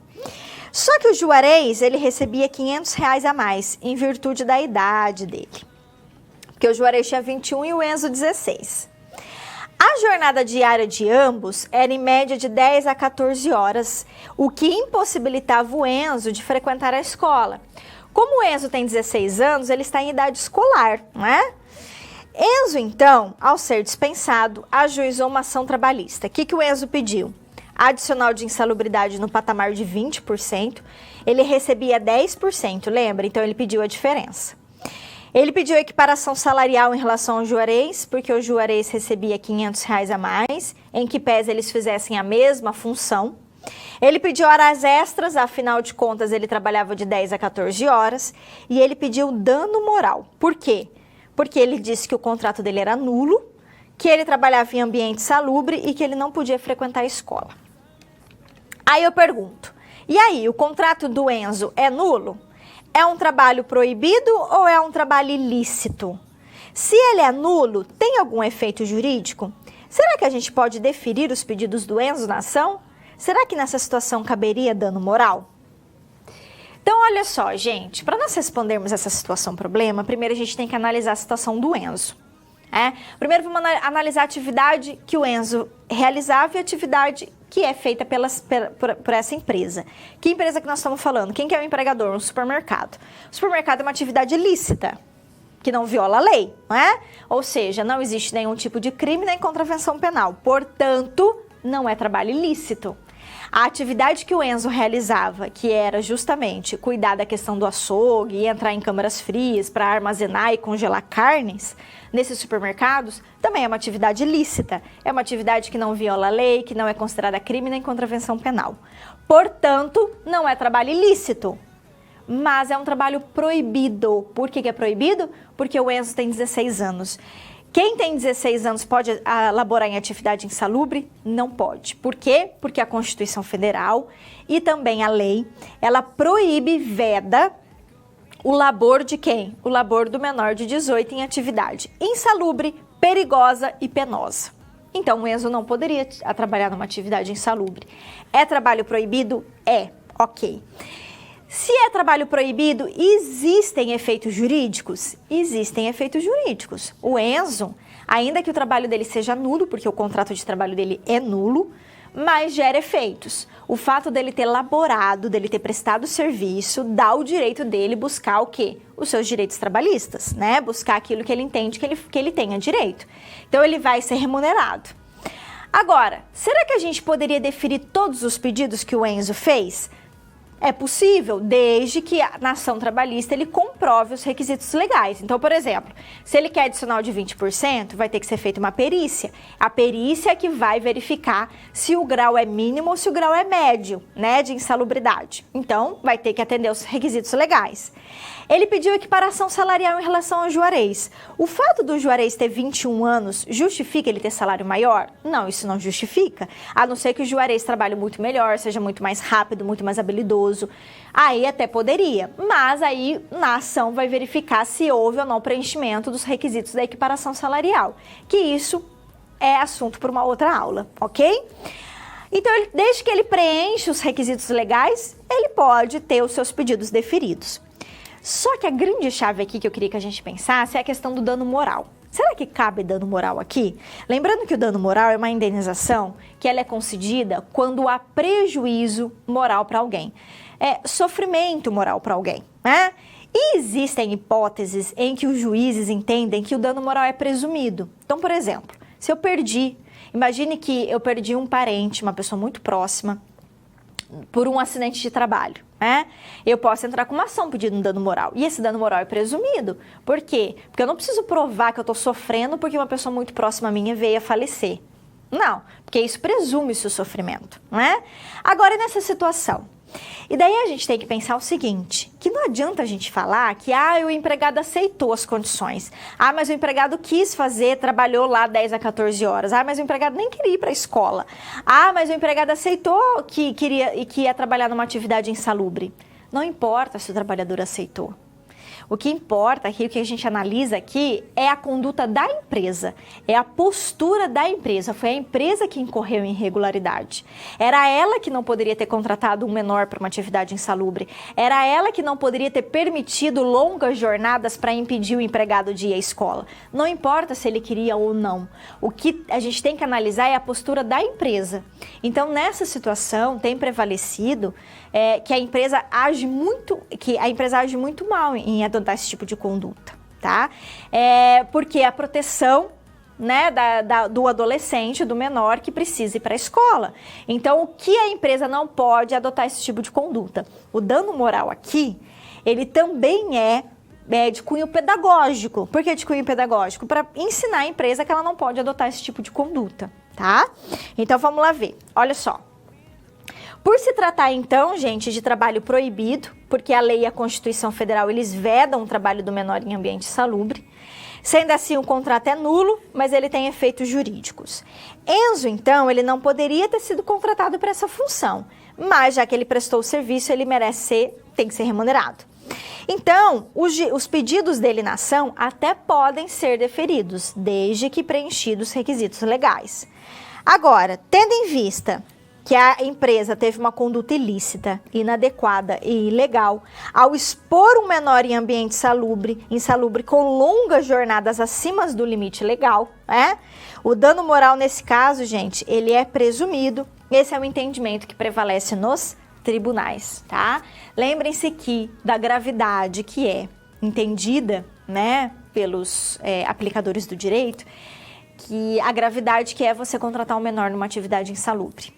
Só que o Juarez, ele recebia R$500 a mais em virtude da idade dele. Porque o Juarez tinha 21 e o Enzo 16. A jornada diária de ambos era em média de 10 a 14 horas, o que impossibilitava o Enzo de frequentar a escola. Como o Enzo tem 16 anos, ele está em idade escolar, né? Enzo, então, ao ser dispensado, ajuizou uma ação trabalhista. O que o Enzo pediu? Adicional de insalubridade no patamar de 20%, ele recebia 10%, lembra? Então ele pediu a diferença. Ele pediu equiparação salarial em relação ao Juarez, porque o Juarez recebia R$500 a mais, em que pese eles fizessem a mesma função. Ele pediu horas extras, afinal de contas ele trabalhava de 10 a 14 horas, e ele pediu dano moral. Por quê? Porque ele disse que o contrato dele era nulo, que ele trabalhava em ambiente salubre e que ele não podia frequentar a escola. Aí eu pergunto, e aí, o contrato do Enzo é nulo? É um trabalho proibido ou é um trabalho ilícito? Se ele é nulo, tem algum efeito jurídico? Será que a gente pode deferir os pedidos do Enzo na ação? Será que nessa situação caberia dano moral? Então, olha só, gente, para nós respondermos essa situação-problema, primeiro a gente tem que analisar a situação do Enzo. Primeiro vamos analisar a atividade que o Enzo realizava e a atividade que é feita por essa empresa. Que empresa que nós estamos falando? Quem que é o empregador? Um supermercado. O supermercado é uma atividade ilícita, que não viola a lei, não é? Ou seja, não existe nenhum tipo de crime nem contravenção penal. Portanto, não é trabalho ilícito. A atividade que o Enzo realizava, que era justamente cuidar da questão do açougue e entrar em câmaras frias para armazenar e congelar carnes nesses supermercados, também é uma atividade ilícita. É uma atividade que não viola a lei, que não é considerada crime nem contravenção penal. Portanto, não é trabalho ilícito, mas é um trabalho proibido. Por que é proibido? Porque o Enzo tem 16 anos. Quem tem 16 anos pode elaborar em atividade insalubre? Não pode. Por quê? Porque a Constituição Federal e também a lei, ela proíbe, veda o labor de quem? O labor do menor de 18 em atividade insalubre, perigosa e penosa. Então, o Enzo não poderia trabalhar numa atividade insalubre. É trabalho proibido? É. Ok. Se é trabalho proibido, existem efeitos jurídicos? Existem efeitos jurídicos. O Enzo, ainda que o trabalho dele seja nulo, porque o contrato de trabalho dele é nulo, mas gera efeitos. O fato dele ter laborado, dele ter prestado serviço, dá o direito dele buscar o quê? Os seus direitos trabalhistas, né? Buscar aquilo que ele entende que ele tenha direito. Então, ele vai ser remunerado. Agora, será que a gente poderia deferir todos os pedidos que o Enzo fez? É possível, desde que na ação trabalhista ele comprove os requisitos legais. Então, por exemplo, se ele quer adicional de 20%, vai ter que ser feita uma perícia. A perícia é que vai verificar se o grau é mínimo ou se o grau é médio, né, de insalubridade. Então, vai ter que atender os requisitos legais. Ele pediu equiparação salarial em relação ao Juarez. O fato do Juarez ter 21 anos justifica ele ter salário maior? Não, isso não justifica. A não ser que o Juarez trabalhe muito melhor, seja muito mais rápido, muito mais habilidoso. Aí até poderia, mas aí na ação vai verificar se houve ou não preenchimento dos requisitos da equiparação salarial. Que isso é assunto para uma outra aula, ok? Então, desde que ele preenche os requisitos legais, ele pode ter os seus pedidos deferidos. Só que a grande chave aqui que eu queria que a gente pensasse é a questão do dano moral. Será que cabe dano moral aqui? Lembrando que o dano moral é uma indenização que ela é concedida quando há prejuízo moral para alguém. É sofrimento moral para alguém, né? E existem hipóteses em que os juízes entendem que o dano moral é presumido. Então, por exemplo, se eu perdi, imagine que eu perdi um parente, uma pessoa muito próxima, por um acidente de trabalho, né? Eu posso entrar com uma ação pedindo um dano moral. E esse dano moral é presumido. Por quê? Porque eu não preciso provar que eu estou sofrendo porque uma pessoa muito próxima a minha veio a falecer. Não, porque isso presume o seu sofrimento, né? Agora, e nessa situação? E daí a gente tem que pensar o seguinte, que não adianta a gente falar que o empregado aceitou as condições. Mas o empregado quis fazer, trabalhou lá 10 a 14 horas. Mas o empregado nem queria ir para a escola. Mas o empregado aceitou que ia trabalhar numa atividade insalubre. Não importa se o trabalhador aceitou. O que importa aqui, o que a gente analisa aqui é a conduta da empresa, é a postura da empresa. Foi a empresa que incorreu em irregularidade. Era ela que não poderia ter contratado um menor para uma atividade insalubre. Era ela que não poderia ter permitido longas jornadas para impedir o empregado de ir à escola. Não importa se ele queria ou não. O que a gente tem que analisar é a postura da empresa. Então, nessa situação, tem prevalecido que a empresa age muito mal em adotar esse tipo de conduta, tá? Porque a proteção, né, do adolescente, do menor que precisa ir para a escola. Então, o que a empresa não pode adotar esse tipo de conduta? O dano moral aqui, ele também é de cunho pedagógico. Por que de cunho pedagógico? Para ensinar a empresa que ela não pode adotar esse tipo de conduta, tá? Então, vamos lá ver. Olha só. Por se tratar, então, gente, de trabalho proibido, porque a lei e a Constituição Federal, eles vedam o trabalho do menor em ambiente salubre. Sendo assim, o contrato é nulo, mas ele tem efeitos jurídicos. Enzo, então, ele não poderia ter sido contratado para essa função, mas já que ele prestou o serviço, ele tem que ser remunerado. Então, os pedidos dele na ação até podem ser deferidos, desde que preenchidos os requisitos legais. Agora, tendo em vista que a empresa teve uma conduta ilícita, inadequada e ilegal ao expor um menor em ambiente insalubre com longas jornadas acima do limite legal, o dano moral nesse caso, gente, ele é presumido. Esse é o entendimento que prevalece nos tribunais, tá? Lembrem-se que da gravidade que é entendida, né, pelos aplicadores do direito, que a gravidade que é você contratar um menor numa atividade insalubre.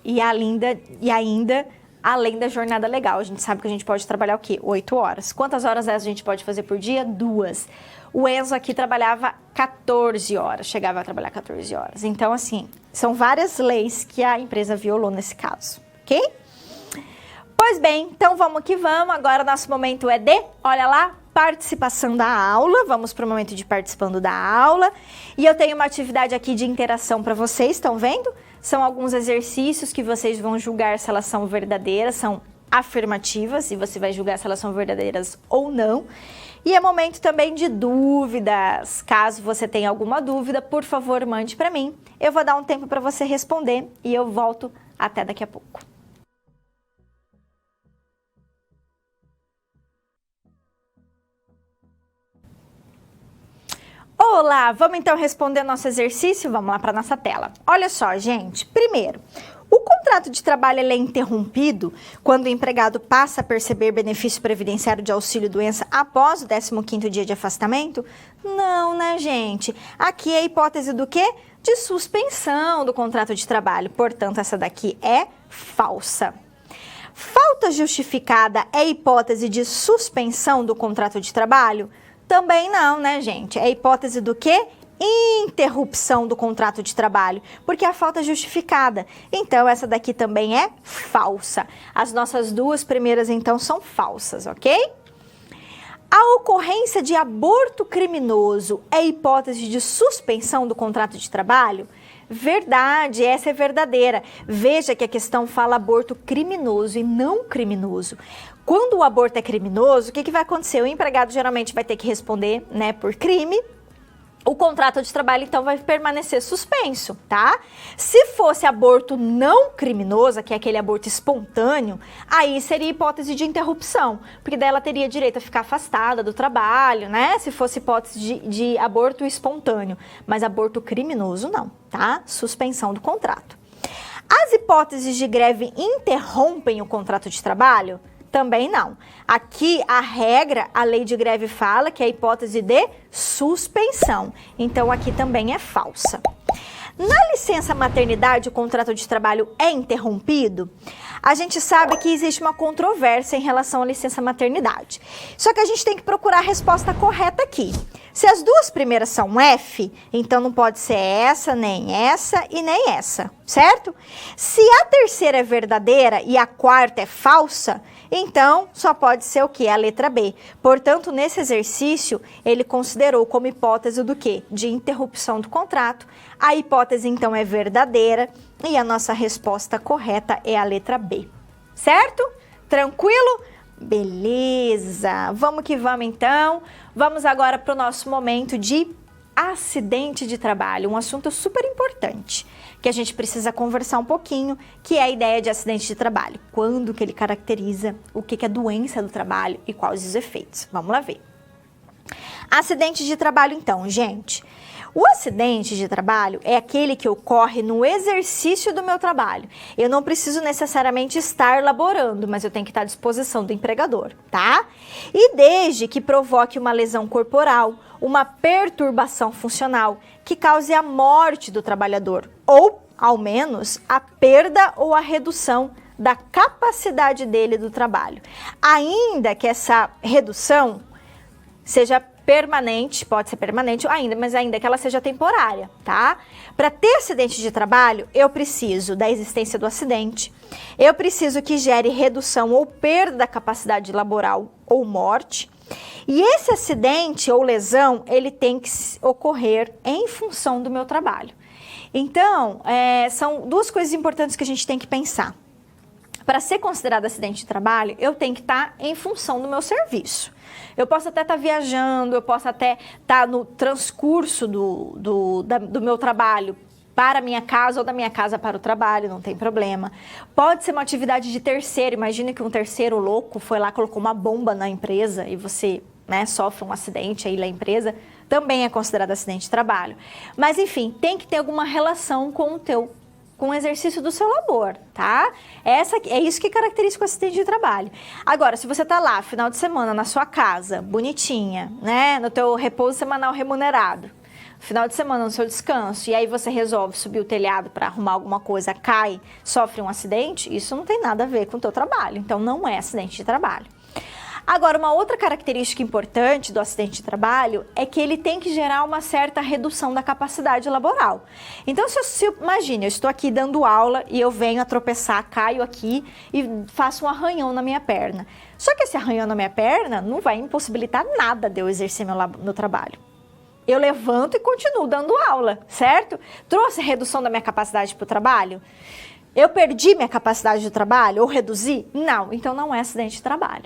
E ainda, além da jornada legal, a gente sabe que a gente pode trabalhar o quê? 8 horas. Quantas horas a gente pode fazer por dia? 2. O Enzo aqui trabalhava 14 horas, chegava a trabalhar 14 horas. Então, assim, são várias leis que a empresa violou nesse caso, ok? Pois bem, então vamos que vamos. Agora o nosso momento é olha lá, participação da aula. Vamos para o momento de participando da aula. E eu tenho uma atividade aqui de interação para vocês, estão vendo? São alguns exercícios que vocês vão julgar se elas são verdadeiras, são afirmativas, e você vai julgar se elas são verdadeiras ou não. E é momento também de dúvidas. Caso você tenha alguma dúvida, por favor, mande para mim. Eu vou dar um tempo para você responder e eu volto até daqui a pouco. Olá, vamos então responder nosso exercício? Vamos lá para nossa tela. Olha só, gente. Primeiro, o contrato de trabalho é interrompido quando o empregado passa a perceber benefício previdenciário de auxílio-doença após o 15º dia de afastamento? Não, né, gente? Aqui é a hipótese do quê? De suspensão do contrato de trabalho. Portanto, essa daqui é falsa. Falta justificada é hipótese de suspensão do contrato de trabalho? Também não, né, gente? É hipótese do quê? Interrupção do contrato de trabalho, porque a falta é justificada. Então, essa daqui também é falsa. As nossas duas primeiras, então, são falsas, ok? A ocorrência de aborto criminoso é hipótese de suspensão do contrato de trabalho? Verdade, essa é verdadeira. Veja que a questão fala aborto criminoso e não criminoso. Quando o aborto é criminoso, o que vai acontecer? O empregado geralmente vai ter que responder, né, por crime. O contrato de trabalho, então, vai permanecer suspenso, tá? Se fosse aborto não criminoso, que é aquele aborto espontâneo, aí seria hipótese de interrupção, porque daí ela teria direito a ficar afastada do trabalho, né? Se fosse hipótese de aborto espontâneo. Mas aborto criminoso, não, tá? Suspensão do contrato. As hipóteses de greve interrompem o contrato de trabalho? Também não. Aqui a regra, a lei de greve fala que é a hipótese de suspensão. Então aqui também é falsa. Na licença maternidade, o contrato de trabalho é interrompido? A gente sabe que existe uma controvérsia em relação à licença maternidade. Só que a gente tem que procurar a resposta correta aqui. Se as duas primeiras são F, então não pode ser essa, nem essa e nem essa, certo? Se a terceira é verdadeira e a quarta é falsa, então só pode ser o quê? A letra B. Portanto, nesse exercício, ele considerou como hipótese do quê? De interrupção do contrato. A hipótese, então, é verdadeira e a nossa resposta correta é a letra B. Certo? Tranquilo? Beleza, vamos que vamos então. Vamos agora para o nosso momento de acidente de trabalho, um assunto super importante que a gente precisa conversar um pouquinho, que é a ideia de acidente de trabalho. Quando que ele caracteriza, o que é doença do trabalho e quais os efeitos. Vamos lá ver. Acidente de trabalho então, gente. O acidente de trabalho é aquele que ocorre no exercício do meu trabalho. Eu não preciso necessariamente estar laborando, mas eu tenho que estar à disposição do empregador, tá? E desde que provoque uma lesão corporal, uma perturbação funcional que cause a morte do trabalhador, ou, ao menos, a perda ou a redução da capacidade dele do trabalho. Ainda que essa redução seja permanente, pode ser permanente ainda, mas ainda que ela seja temporária, tá? Para ter acidente de trabalho, eu preciso da existência do acidente, eu preciso que gere redução ou perda da capacidade laboral ou morte, e esse acidente ou lesão, ele tem que ocorrer em função do meu trabalho. Então, são duas coisas importantes que a gente tem que pensar. Para ser considerado acidente de trabalho, eu tenho que estar em função do meu serviço. Eu posso até estar viajando, eu posso até estar no transcurso do meu trabalho para a minha casa ou da minha casa para o trabalho, não tem problema. Pode ser uma atividade de terceiro, imagina que um terceiro louco foi lá, colocou uma bomba na empresa e você, né, sofre um acidente aí na empresa, também é considerado acidente de trabalho. Mas enfim, tem que ter alguma relação com o exercício do seu labor, tá? É isso que caracteriza o acidente de trabalho. Agora, se você tá lá, final de semana, na sua casa, bonitinha, né? No teu repouso semanal remunerado, final de semana, no seu descanso, e aí você resolve subir o telhado para arrumar alguma coisa, cai, sofre um acidente, isso não tem nada a ver com o teu trabalho. Então, não é acidente de trabalho. Agora, uma outra característica importante do acidente de trabalho é que ele tem que gerar uma certa redução da capacidade laboral. Então, imagine, eu estou aqui dando aula e eu venho a tropeçar, caio aqui e faço um arranhão na minha perna. Só que esse arranhão na minha perna não vai impossibilitar nada de eu exercer meu trabalho. Eu levanto e continuo dando aula, certo? Trouxe redução da minha capacidade para o trabalho? Eu perdi minha capacidade de trabalho ou reduzi? Não, então não é acidente de trabalho.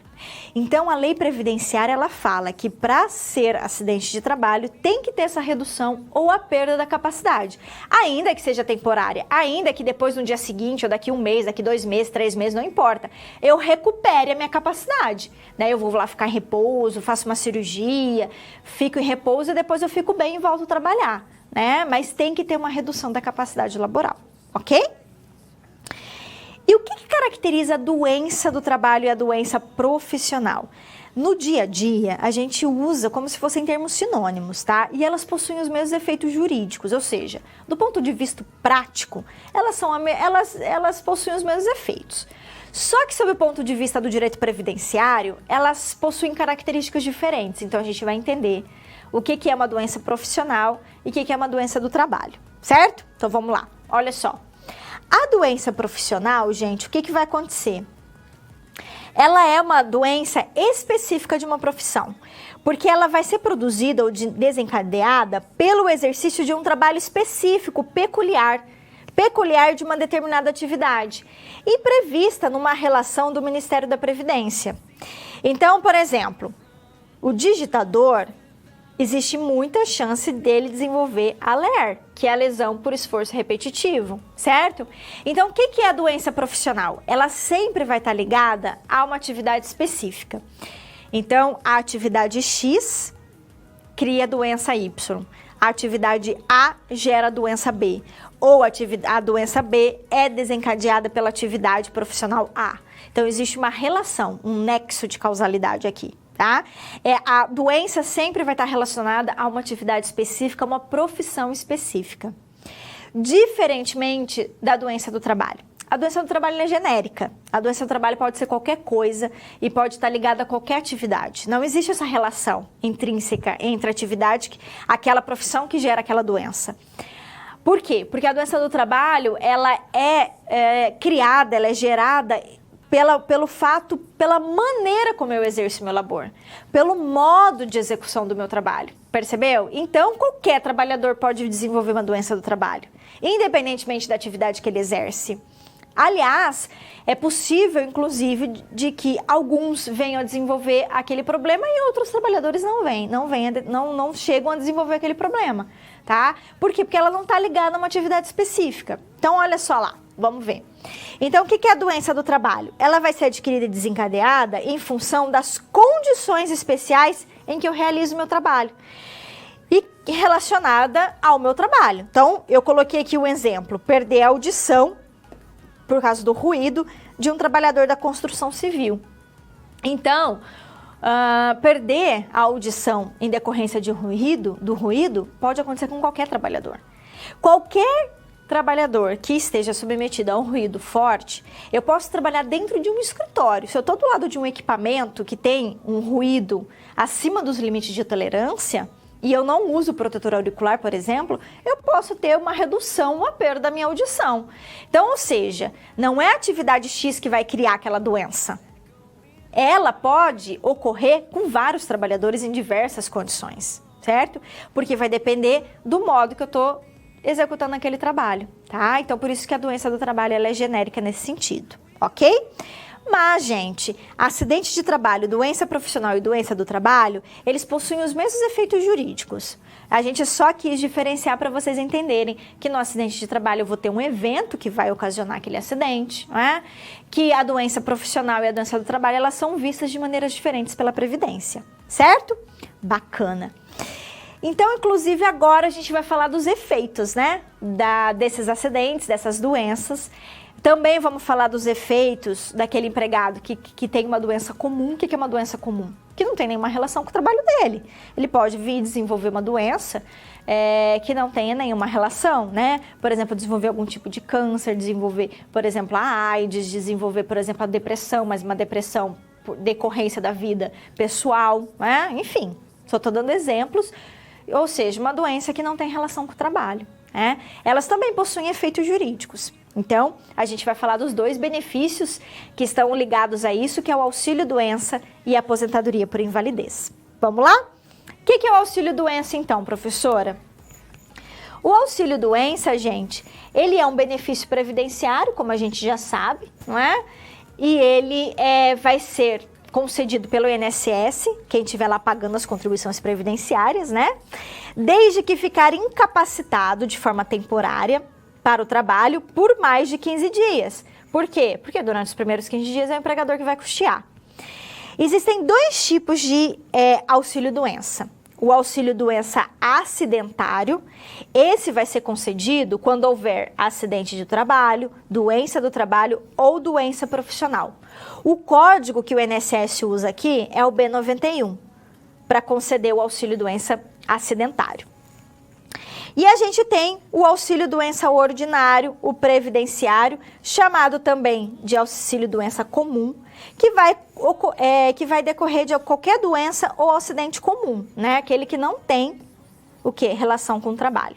Então a lei previdenciária ela fala que para ser acidente de trabalho tem que ter essa redução ou a perda da capacidade, ainda que seja temporária, ainda que depois no dia seguinte ou daqui um mês, daqui 2 meses, 3 meses, não importa, eu recupere a minha capacidade, né? Eu vou lá ficar em repouso, faço uma cirurgia, fico em repouso e depois eu fico bem e volto a trabalhar, né? Mas tem que ter uma redução da capacidade laboral, ok? E o que caracteriza a doença do trabalho e a doença profissional? No dia a dia, a gente usa como se fossem termos sinônimos, tá? E elas possuem os mesmos efeitos jurídicos, ou seja, do ponto de vista prático, elas possuem os mesmos efeitos. Só que, sob o ponto de vista do direito previdenciário, elas possuem características diferentes. Então, a gente vai entender o que é uma doença profissional e o que é uma doença do trabalho, certo? Então, vamos lá. Olha só. A doença profissional, gente, o que vai acontecer? Ela é uma doença específica de uma profissão, porque ela vai ser produzida ou desencadeada pelo exercício de um trabalho específico, peculiar de uma determinada atividade e prevista numa relação do Ministério da Previdência. Então, por exemplo, o digitador, existe muita chance dele desenvolver a LER, que é a lesão por esforço repetitivo, certo? Então, o que é a doença profissional? Ela sempre vai estar ligada a uma atividade específica. Então, a atividade X cria a doença Y. A atividade A gera a doença B. Ou a doença B é desencadeada pela atividade profissional A. Então, existe uma relação, um nexo de causalidade aqui. Tá? A doença sempre vai estar relacionada a uma atividade específica, uma profissão específica. Diferentemente da doença do trabalho. A doença do trabalho é genérica. A doença do trabalho pode ser qualquer coisa e pode estar ligada a qualquer atividade. Não existe essa relação intrínseca entre a atividade, aquela profissão que gera aquela doença. Por quê? Porque a doença do trabalho, ela é criada, ela é gerada pela maneira como eu exerço meu labor, pelo modo de execução do meu trabalho, percebeu? Então, qualquer trabalhador pode desenvolver uma doença do trabalho, independentemente da atividade que ele exerce. Aliás, é possível, inclusive, de que alguns venham a desenvolver aquele problema e outros trabalhadores não chegam a desenvolver aquele problema, tá? Por quê? Porque ela não está ligada a uma atividade específica. Então, olha só lá, vamos ver. Então, o que é a doença do trabalho? Ela vai ser adquirida e desencadeada em função das condições especiais em que eu realizo o meu trabalho e relacionada ao meu trabalho. Então, eu coloquei aqui o exemplo, perder a audição por causa do ruído de um trabalhador da construção civil. Então, perder a audição em decorrência do ruído pode acontecer com qualquer trabalhador. Qualquer trabalhador que esteja submetido a um ruído forte, eu posso trabalhar dentro de um escritório. Se eu estou do lado de um equipamento que tem um ruído acima dos limites de tolerância, e eu não uso protetor auricular, por exemplo, eu posso ter uma redução, uma perda da minha audição. Então, ou seja, não é a atividade X que vai criar aquela doença. Ela pode ocorrer com vários trabalhadores em diversas condições, certo? Porque vai depender do modo que eu estou executando aquele trabalho, tá? Então, por isso que a doença do trabalho ela é genérica nesse sentido, ok? Mas, gente, acidente de trabalho, doença profissional e doença do trabalho, eles possuem os mesmos efeitos jurídicos. A gente só quis diferenciar para vocês entenderem que no acidente de trabalho eu vou ter um evento que vai ocasionar aquele acidente, não é? Que a doença profissional e a doença do trabalho, elas são vistas de maneiras diferentes pela Previdência, certo? Bacana. Então, inclusive, agora a gente vai falar dos efeitos, né? Desses acidentes, dessas doenças. Também vamos falar dos efeitos daquele empregado que tem uma doença comum. O que é uma doença comum? Que não tem nenhuma relação com o trabalho dele. Ele pode vir desenvolver uma doença que não tenha nenhuma relação, né? Por exemplo, desenvolver algum tipo de câncer, desenvolver, por exemplo, a AIDS, desenvolver, por exemplo, a depressão, mas uma depressão por decorrência da vida pessoal, né? Enfim, só estou dando exemplos. Ou seja, uma doença que não tem relação com o trabalho, né? Elas também possuem efeitos jurídicos. Então, a gente vai falar dos dois benefícios que estão ligados a isso, que é o auxílio-doença e a aposentadoria por invalidez. Vamos lá? O que é o auxílio-doença, então, professora? O auxílio-doença, gente, ele é um benefício previdenciário, como a gente já sabe, não é? E ele vai ser concedido pelo INSS, quem estiver lá pagando as contribuições previdenciárias, né? Desde que ficar incapacitado de forma temporária para o trabalho por mais de 15 dias. Por quê? Porque durante os primeiros 15 dias é o empregador que vai custear. Existem dois tipos de auxílio-doença. O auxílio-doença acidentário, esse vai ser concedido quando houver acidente de trabalho, doença do trabalho ou doença profissional. O código que o INSS usa aqui é o B91, para conceder o auxílio-doença acidentário. E a gente tem o auxílio-doença ordinário, o previdenciário, chamado também de auxílio-doença comum, que vai decorrer de qualquer doença ou acidente comum, né? Aquele que não tem o quê? Relação com o trabalho.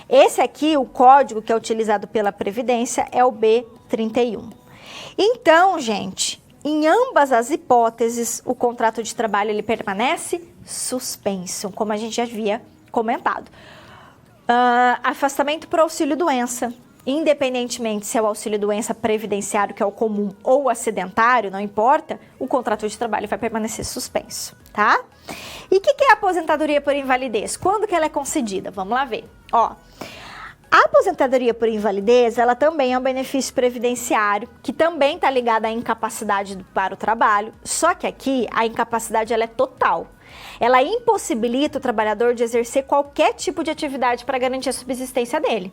Esse aqui, o código que é utilizado pela Previdência é o B31. Então, gente, em ambas as hipóteses, o contrato de trabalho ele permanece suspenso, como a gente já havia comentado. Afastamento por auxílio-doença, independentemente se é o auxílio-doença previdenciário, que é o comum, ou acidentário, não importa, o contrato de trabalho vai permanecer suspenso, tá? E o que é a aposentadoria por invalidez? Quando que ela é concedida? Vamos lá ver. Ó, a aposentadoria por invalidez, ela também é um benefício previdenciário, que também está ligado à incapacidade para o trabalho, só que aqui a incapacidade ela é total. Ela impossibilita o trabalhador de exercer qualquer tipo de atividade para garantir a subsistência dele.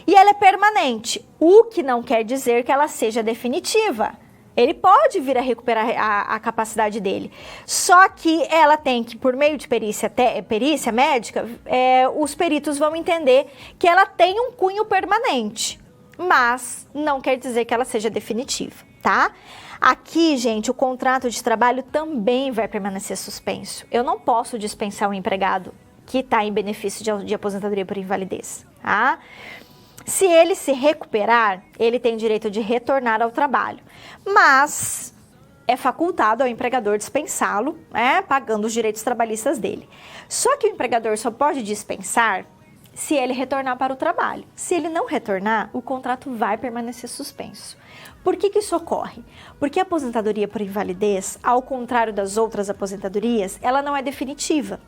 E ela é permanente, o que não quer dizer que ela seja definitiva. Ele pode vir a recuperar a capacidade dele. Só que ela tem que, por meio de perícia médica, os peritos vão entender que ela tem um cunho permanente. Mas não quer dizer que ela seja definitiva, tá? Aqui, gente, o contrato de trabalho também vai permanecer suspenso. Eu não posso dispensar um empregado que está em benefício de aposentadoria por invalidez, tá? Se ele se recuperar, ele tem direito de retornar ao trabalho, mas é facultado ao empregador dispensá-lo, pagando os direitos trabalhistas dele. Só que o empregador só pode dispensar se ele retornar para o trabalho. Se ele não retornar, o contrato vai permanecer suspenso. Por que isso ocorre? Porque a aposentadoria por invalidez, ao contrário das outras aposentadorias, ela não é definitiva,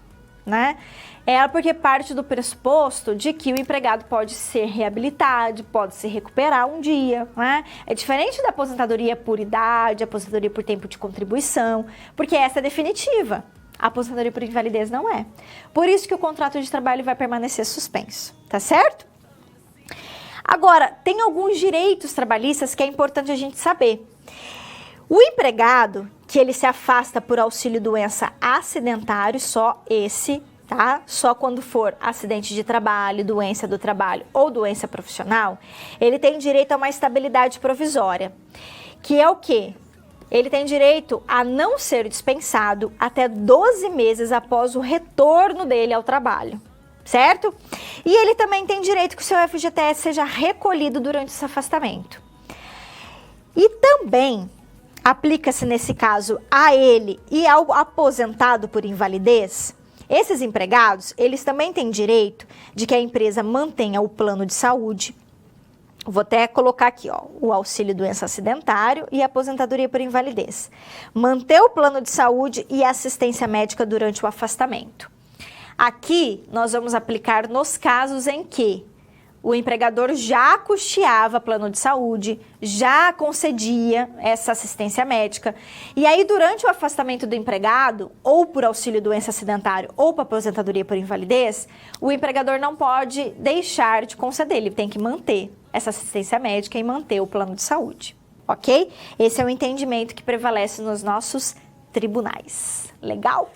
né? É porque parte do pressuposto de que o empregado pode ser reabilitado, pode se recuperar um dia, né? É diferente da aposentadoria por idade, aposentadoria por tempo de contribuição, porque essa é definitiva. A aposentadoria por invalidez não é. Por isso que o contrato de trabalho vai permanecer suspenso, tá certo? Agora, tem alguns direitos trabalhistas que é importante a gente saber. O empregado, que ele se afasta por auxílio-doença acidentário, só esse, tá? Só quando for acidente de trabalho, doença do trabalho ou doença profissional, ele tem direito a uma estabilidade provisória, que é o quê? Ele tem direito a não ser dispensado até 12 meses após o retorno dele ao trabalho, certo? E ele também tem direito que o seu FGTS seja recolhido durante esse afastamento. E também aplica-se nesse caso a ele e ao aposentado por invalidez. Esses empregados, eles também têm direito de que a empresa mantenha o plano de saúde. Vou até colocar aqui, ó, o auxílio doença acidentário e a aposentadoria por invalidez. Manter o plano de saúde e assistência médica durante o afastamento. Aqui, nós vamos aplicar nos casos em que o empregador já custeava plano de saúde, já concedia essa assistência médica. E aí, durante o afastamento do empregado, ou por auxílio doença acidentário, ou por aposentadoria por invalidez, o empregador não pode deixar de conceder, ele tem que manter essa assistência médica e manter o plano de saúde, ok? Esse é o entendimento que prevalece nos nossos tribunais. Legal?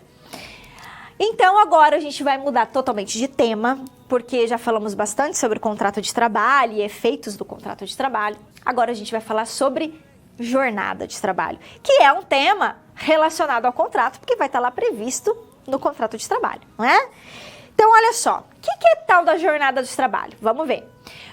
Então, agora a gente vai mudar totalmente de tema, porque já falamos bastante sobre o contrato de trabalho e efeitos do contrato de trabalho. Agora a gente vai falar sobre jornada de trabalho, que é um tema relacionado ao contrato, porque vai estar lá previsto no contrato de trabalho, não é? Então, olha só, o que é tal da jornada de trabalho? Vamos ver.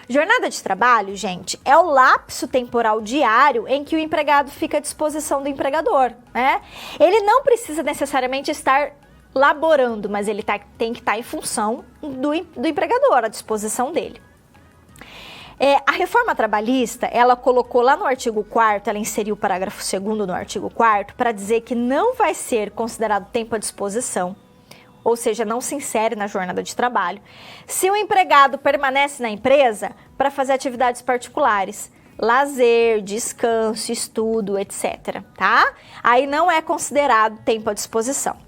Jornada de trabalho, gente, é o lapso temporal diário em que o empregado fica à disposição do empregador, né? Ele não precisa necessariamente estar laborando, mas ele tem que estar em função do empregador, à disposição dele. A reforma trabalhista, ela colocou lá no artigo 4º, ela inseriu o parágrafo 2º no artigo 4º, para dizer que não vai ser considerado tempo à disposição, ou seja, não se insere na jornada de trabalho, se o empregado permanece na empresa para fazer atividades particulares, lazer, descanso, estudo, etc., tá? Aí não é considerado tempo à disposição.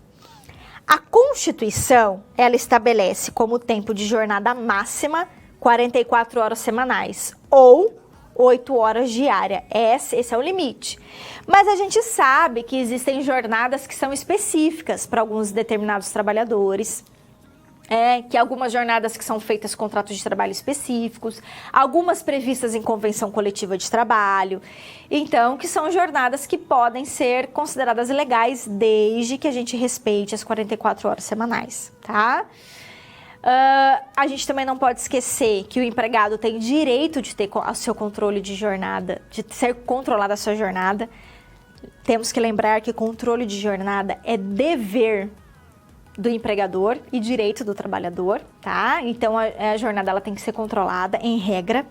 A Constituição, ela estabelece como tempo de jornada máxima 44 horas semanais ou 8 horas diárias. Esse é o limite. Mas a gente sabe que existem jornadas que são específicas para alguns determinados trabalhadores. Que algumas jornadas que são feitas contratos de trabalho específicos, algumas previstas em convenção coletiva de trabalho, então que são jornadas que podem ser consideradas legais desde que a gente respeite as 44 horas semanais, tá? A gente também não pode esquecer que o empregado tem direito de ter o seu controle de jornada, de ser controlada a sua jornada. Temos que lembrar que controle de jornada é dever do empregador e direito do trabalhador, tá? Então, a jornada ela tem que ser controlada em regra,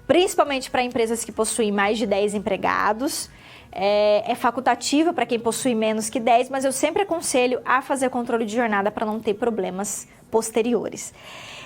principalmente para empresas que possuem mais de 10 empregados. É facultativa para quem possui menos que 10, mas eu sempre aconselho a fazer controle de jornada para não ter problemas posteriores.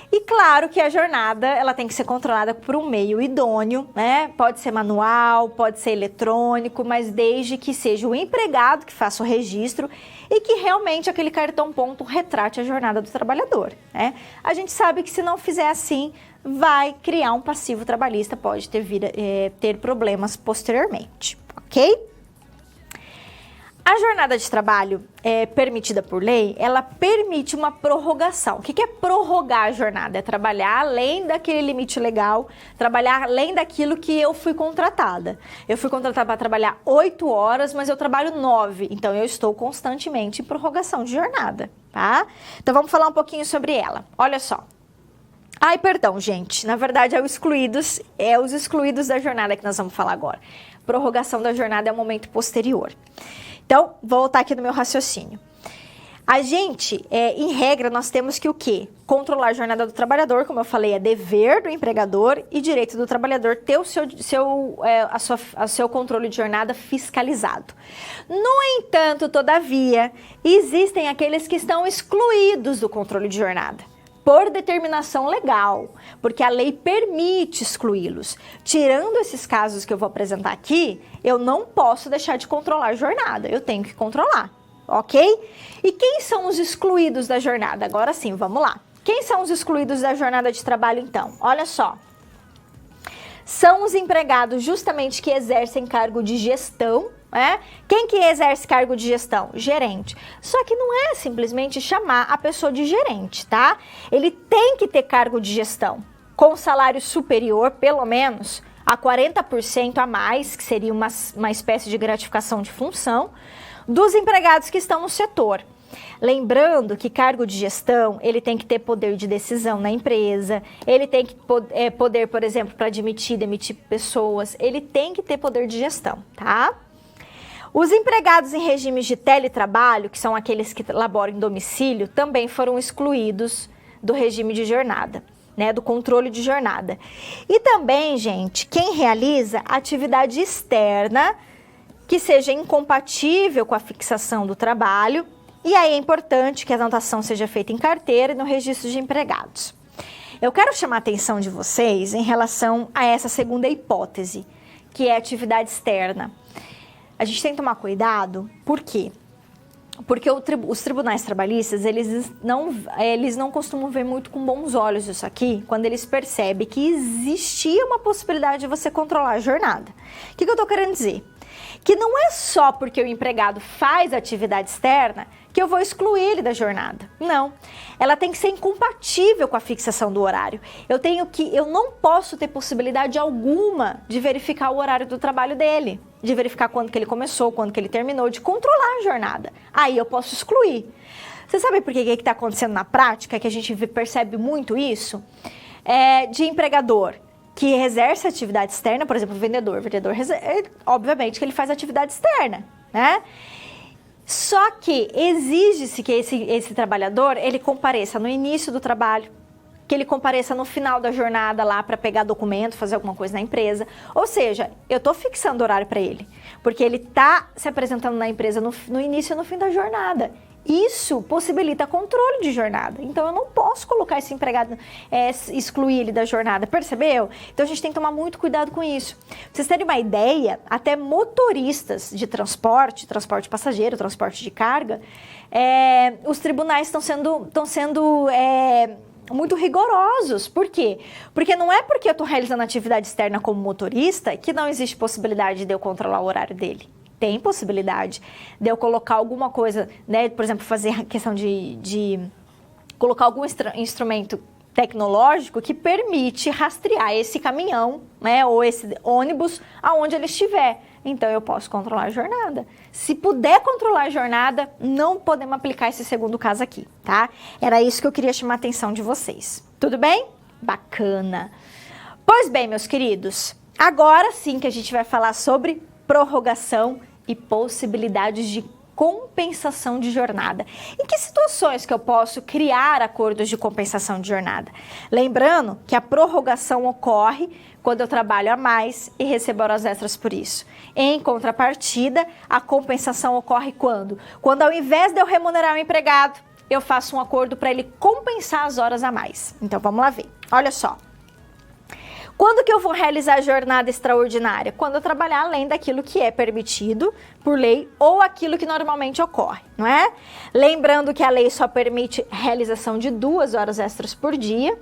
E claro que a jornada ela tem que ser controlada por um meio idôneo, né? Pode ser manual, pode ser eletrônico, mas desde que seja o empregado que faça o registro e que realmente aquele cartão ponto retrate a jornada do trabalhador, né? A gente sabe que se não fizer assim, vai criar um passivo trabalhista, pode ter problemas posteriormente, ok? A jornada de trabalho permitida por lei, ela permite uma prorrogação. O que é prorrogar a jornada? É trabalhar além daquele limite legal, trabalhar além daquilo que eu fui contratada. Eu fui contratada para trabalhar 8 horas, mas eu trabalho 9, então eu estou constantemente em prorrogação de jornada, tá? Então vamos falar um pouquinho sobre ela. Olha só. Ai, perdão, gente. Na verdade, é os excluídos da jornada que nós vamos falar agora. Prorrogação da jornada é um momento posterior. Então, vou voltar aqui no meu raciocínio. A gente, em regra, nós temos que o quê? Controlar a jornada do trabalhador, como eu falei, é dever do empregador e direito do trabalhador ter o seu controle de jornada fiscalizado. No entanto, todavia, existem aqueles que estão excluídos do controle de jornada, por determinação legal, porque a lei permite excluí-los. Tirando esses casos que eu vou apresentar aqui, eu não posso deixar de controlar a jornada, eu tenho que controlar. Ok? E quem são os excluídos da jornada? Agora sim, vamos lá. Quem são os excluídos da jornada de trabalho, então? Olha só. São os empregados justamente que exercem cargo de gestão, né? Quem que exerce cargo de gestão? Gerente. Só que não é simplesmente chamar a pessoa de gerente, tá? Ele tem que ter cargo de gestão com salário superior, pelo menos, a 40% a mais, que seria uma espécie de gratificação de função, dos empregados que estão no setor. Lembrando que cargo de gestão, ele tem que ter poder de decisão na empresa, ele tem que poder, por exemplo, para admitir, demitir pessoas, ele tem que ter poder de gestão, tá? Os empregados em regimes de teletrabalho, que são aqueles que laboram em domicílio, também foram excluídos do regime de jornada, né, do controle de jornada. E também, gente, quem realiza atividade externa que seja incompatível com a fixação do trabalho, e aí é importante que a anotação seja feita em carteira e no registro de empregados. Eu quero chamar a atenção de vocês em relação a essa segunda hipótese, que é a atividade externa. A gente tem que tomar cuidado, por quê? Porque os tribunais trabalhistas, eles não costumam ver muito com bons olhos isso aqui, quando eles percebem que existia uma possibilidade de você controlar a jornada. O que eu estou querendo dizer? Que não é só porque o empregado faz atividade externa que eu vou excluir ele da jornada. Não. Ela tem que ser incompatível com a fixação do horário. Eu não posso ter possibilidade alguma de verificar o horário do trabalho dele, de verificar quando que ele começou, quando que ele terminou, de controlar a jornada. Aí eu posso excluir. Você sabe por que está acontecendo na prática, que a gente percebe muito isso? De empregador que exerce atividade externa, por exemplo, o vendedor. Obviamente que ele faz atividade externa, né? Só que exige-se que esse trabalhador, ele compareça no início do trabalho, que ele compareça no final da jornada lá para pegar documento, fazer alguma coisa na empresa. Ou seja, eu estou fixando horário para ele, porque ele está se apresentando na empresa no início e no fim da jornada. Isso possibilita controle de jornada. Então, eu não posso colocar esse empregado, excluir ele da jornada, percebeu? Então, a gente tem que tomar muito cuidado com isso. Pra vocês terem uma ideia, até motoristas de transporte passageiro, transporte de carga, os tribunais estão sendo muito rigorosos. Por quê? Porque não é porque eu estou realizando atividade externa como motorista que não existe possibilidade de eu controlar o horário dele. Tem possibilidade de eu colocar alguma coisa, né? Por exemplo, fazer a questão de colocar algum instrumento tecnológico que permite rastrear esse caminhão, né? Ou esse ônibus aonde ele estiver. Então, eu posso controlar a jornada. Se puder controlar a jornada, não podemos aplicar esse segundo caso aqui, tá? Era isso que eu queria chamar a atenção de vocês. Tudo bem? Bacana. Pois bem, meus queridos, agora sim que a gente vai falar sobre prorrogação e possibilidades de compensação de jornada. Em que situações que eu posso criar acordos de compensação de jornada? Lembrando que a prorrogação ocorre quando eu trabalho a mais e recebo horas extras por isso. Em contrapartida, a compensação ocorre quando? Quando ao invés de eu remunerar o empregado, eu faço um acordo para ele compensar as horas a mais. Então vamos lá ver. Olha só. Quando que eu vou realizar a jornada extraordinária? Quando eu trabalhar além daquilo que é permitido por lei ou aquilo que normalmente ocorre, não é? Lembrando que a lei só permite realização de 2 horas extras por dia.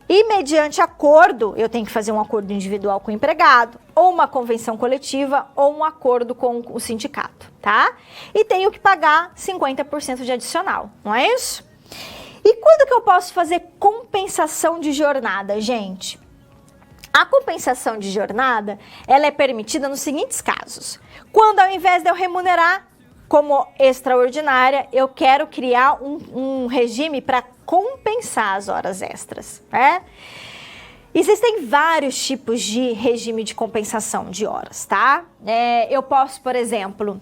E mediante acordo, eu tenho que fazer um acordo individual com o empregado, ou uma convenção coletiva, ou um acordo com o sindicato, tá? E tenho que pagar 50% de adicional, não é isso? E quando que eu posso fazer compensação de jornada, gente? A compensação de jornada, ela é permitida nos seguintes casos. Quando ao invés de eu remunerar como extraordinária, eu quero criar um regime para compensar as horas extras, né? Existem vários tipos de regime de compensação de horas, tá? Eu posso, por exemplo,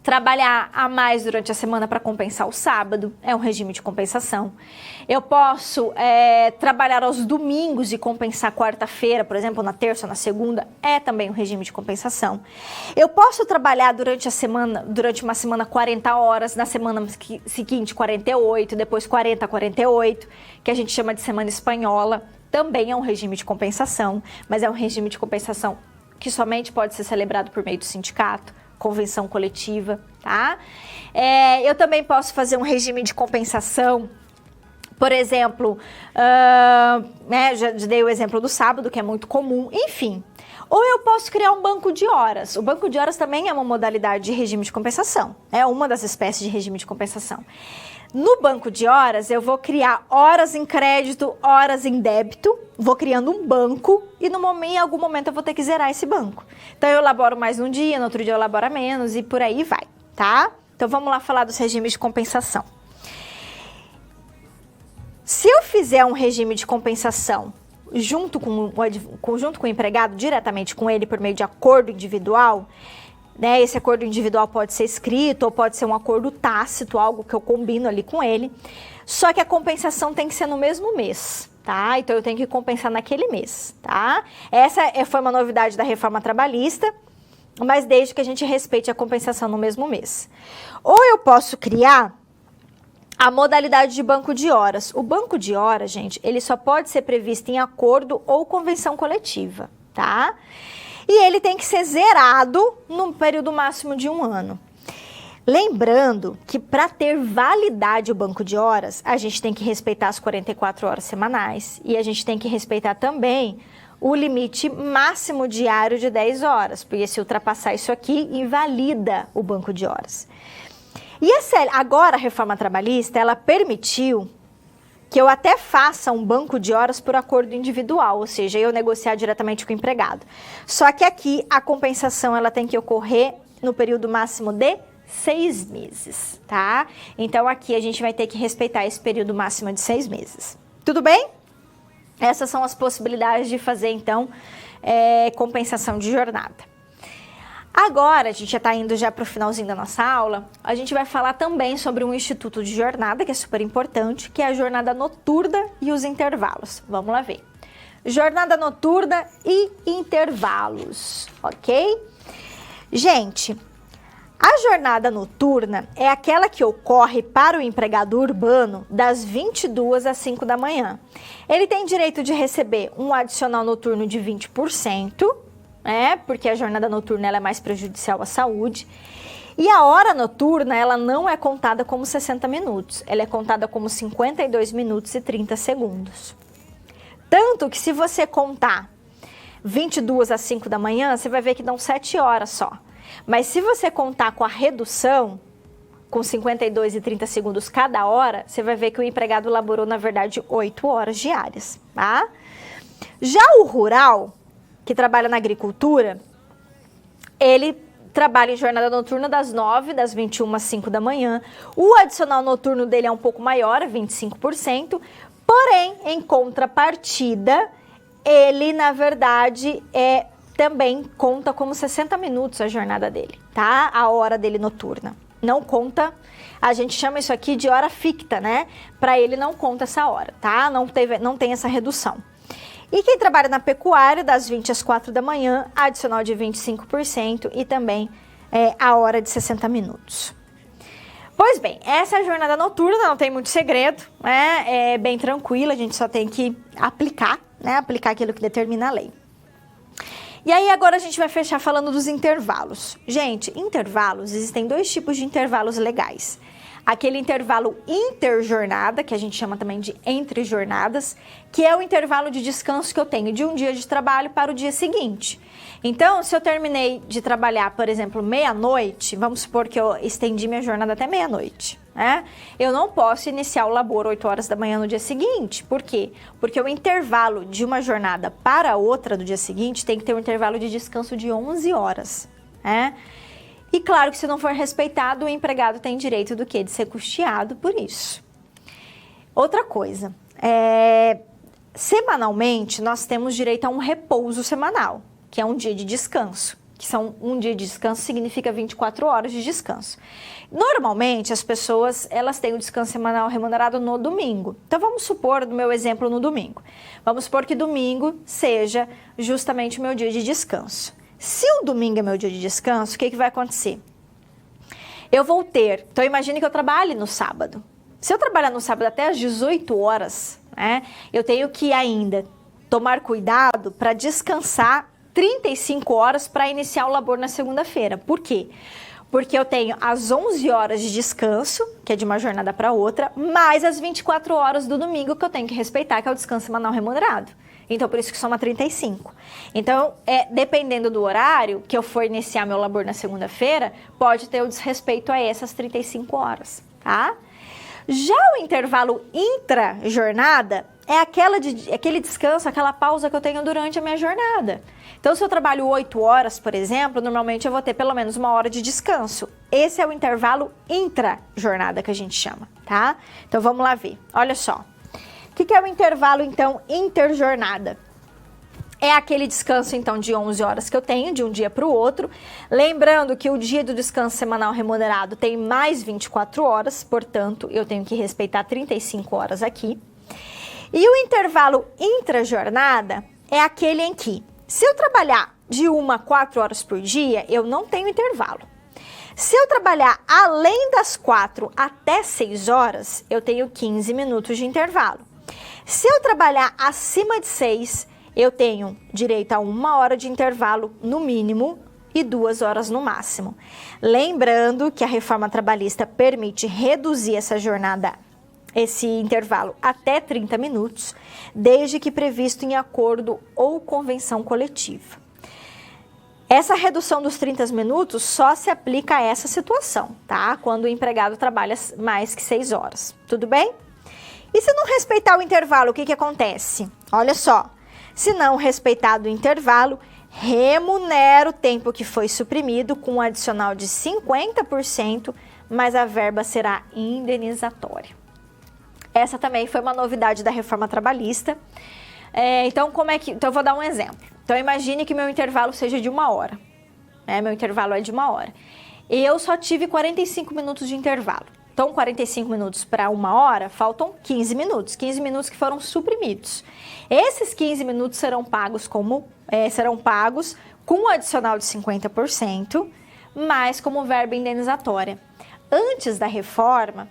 Trabalhar a mais durante a semana para compensar o sábado é um regime de compensação. Eu posso trabalhar aos domingos e compensar quarta-feira, por exemplo, na terça ou na segunda, é também um regime de compensação. Eu posso trabalhar durante uma semana 40 horas, na semana seguinte 48, depois 40 a 48, que a gente chama de semana espanhola, também é um regime de compensação, mas é um regime de compensação que somente pode ser celebrado por meio do sindicato, convenção coletiva, tá? Eu também posso fazer um regime de compensação, por exemplo, já dei o exemplo do sábado, que é muito comum, enfim. Ou eu posso criar um banco de horas. O banco de horas também é uma modalidade de regime de compensação, é uma das espécies de regime de compensação. No banco de horas, eu vou criar horas em crédito, horas em débito, vou criando um banco e em algum momento eu vou ter que zerar esse banco. Então eu elaboro mais num dia, no outro dia eu elaboro menos e por aí vai, tá? Então vamos lá falar dos regimes de compensação. Se eu fizer um regime de compensação junto com o empregado, diretamente com ele por meio de acordo individual, né? Esse acordo individual pode ser escrito ou pode ser um acordo tácito, algo que eu combino ali com ele. Só que a compensação tem que ser no mesmo mês, tá? Então eu tenho que compensar naquele mês, tá? Essa foi uma novidade da reforma trabalhista, mas desde que a gente respeite a compensação no mesmo mês. Ou eu posso criar a modalidade de banco de horas. O banco de horas, gente, ele só pode ser previsto em acordo ou convenção coletiva, tá? E ele tem que ser zerado num período máximo de 1 ano. Lembrando que para ter validade o banco de horas, a gente tem que respeitar as 44 horas semanais e a gente tem que respeitar também o limite máximo diário de 10 horas, porque se ultrapassar isso aqui, invalida o banco de horas. E agora a reforma trabalhista, ela permitiu que eu até faça um banco de horas por acordo individual, ou seja, eu negociar diretamente com o empregado. Só que aqui a compensação ela tem que ocorrer no período máximo de 6 meses, tá? Então aqui a gente vai ter que respeitar esse período máximo de 6 meses. Tudo bem? Essas são as possibilidades de fazer, então, compensação de jornada. Agora, a gente já está indo para o finalzinho da nossa aula, a gente vai falar também sobre um instituto de jornada, que é super importante, que é a jornada noturna e os intervalos. Vamos lá ver. Jornada noturna e intervalos, ok? Gente, a jornada noturna é aquela que ocorre para o empregado urbano das 22 às 5 da manhã. Ele tem direito de receber um adicional noturno de 20%, porque a jornada noturna ela é mais prejudicial à saúde. E a hora noturna, ela não é contada como 60 minutos, ela é contada como 52 minutos e 30 segundos. Tanto que se você contar 22 às 5 da manhã, você vai ver que dão 7 horas só. Mas se você contar com a redução, com 52 e 30 segundos cada hora, você vai ver que o empregado laborou, na verdade, 8 horas diárias, tá? Já o rural, que trabalha na agricultura, ele trabalha em jornada noturna das 9, das 21 às 5 da manhã. O adicional noturno dele é um pouco maior, 25%, porém, em contrapartida, ele, na verdade, também conta como 60 minutos a jornada dele, tá? A hora dele noturna. Não conta, a gente chama isso aqui de hora ficta, né? Para ele não conta essa hora, tá? Não tem essa redução. E quem trabalha na pecuária, das 20 às 4 da manhã, adicional de 25% e também a hora de 60 minutos. Pois bem, essa é a jornada noturna, não tem muito segredo, né? É bem tranquila, a gente só tem que aplicar, né? Aplicar aquilo que determina a lei. E aí agora a gente vai fechar falando dos intervalos. Gente, intervalos, existem 2 tipos de intervalos legais. Aquele intervalo interjornada, que a gente chama também de entre jornadas, que é o intervalo de descanso que eu tenho de um dia de trabalho para o dia seguinte. Então, se eu terminei de trabalhar, por exemplo, meia-noite, vamos supor que eu estendi minha jornada até meia-noite, né? Eu não posso iniciar o labor 8 horas da manhã no dia seguinte. Por quê? Porque o intervalo de uma jornada para outra do dia seguinte tem que ter um intervalo de descanso de 11 horas, né? E claro que se não for respeitado, o empregado tem direito do quê? De ser custeado por isso. Outra coisa, semanalmente nós temos direito a um repouso semanal, que é um dia de descanso, que são um dia de descanso, significa 24 horas de descanso. Normalmente, as pessoas, elas têm o descanso semanal remunerado no domingo. Então, vamos supor, no meu exemplo, no domingo. Vamos supor que domingo seja justamente o meu dia de descanso. Se o domingo é meu dia de descanso, o que vai acontecer? Eu vou ter, então imagine que eu trabalhe no sábado. Se eu trabalhar no sábado até às 18 horas, né, eu tenho que ainda tomar cuidado para descansar 35 horas para iniciar o labor na segunda-feira. Por quê? Porque eu tenho as 11 horas de descanso, que é de uma jornada para outra, mais as 24 horas do domingo que eu tenho que respeitar, que é o descanso semanal remunerado. Então, por isso que soma 35. Então, dependendo do horário que eu for iniciar meu labor na segunda-feira, pode ter o desrespeito a essas 35 horas, tá? Já o intervalo intra-jornada é aquele descanso, aquela pausa que eu tenho durante a minha jornada. Então, se eu trabalho 8 horas, por exemplo, normalmente eu vou ter pelo menos 1 hora de descanso. Esse é o intervalo intra-jornada que a gente chama, tá? Então, vamos lá ver. Olha só. O que é o intervalo, então, interjornada? É aquele descanso, então, de 11 horas que eu tenho, de um dia para o outro. Lembrando que o dia do descanso semanal remunerado tem mais 24 horas, portanto, eu tenho que respeitar 35 horas aqui. E o intervalo intrajornada é aquele em que, se eu trabalhar de 1 a 4 horas por dia, eu não tenho intervalo. Se eu trabalhar além das 4 até 6 horas, eu tenho 15 minutos de intervalo. Se eu trabalhar acima de 6, eu tenho direito a 1 hora de intervalo no mínimo e 2 horas no máximo. Lembrando que a reforma trabalhista permite reduzir essa jornada, esse intervalo, até 30 minutos, desde que previsto em acordo ou convenção coletiva. Essa redução dos 30 minutos só se aplica a essa situação, tá? Quando o empregado trabalha mais que 6 horas, tudo bem? E se não respeitar o intervalo, o que acontece? Olha só, se não respeitar o intervalo, remunera o tempo que foi suprimido com um adicional de 50%, mas a verba será indenizatória. Essa também foi uma novidade da reforma trabalhista. Então, eu vou dar um exemplo. Então, imagine que meu intervalo seja de 1 hora. Meu intervalo é de 1 hora. Eu só tive 45 minutos de intervalo. Então, 45 minutos para 1 hora, faltam 15 minutos. 15 minutos que foram suprimidos. Esses 15 minutos serão pagos com um adicional de 50%, mas como verba indenizatória. Antes da reforma,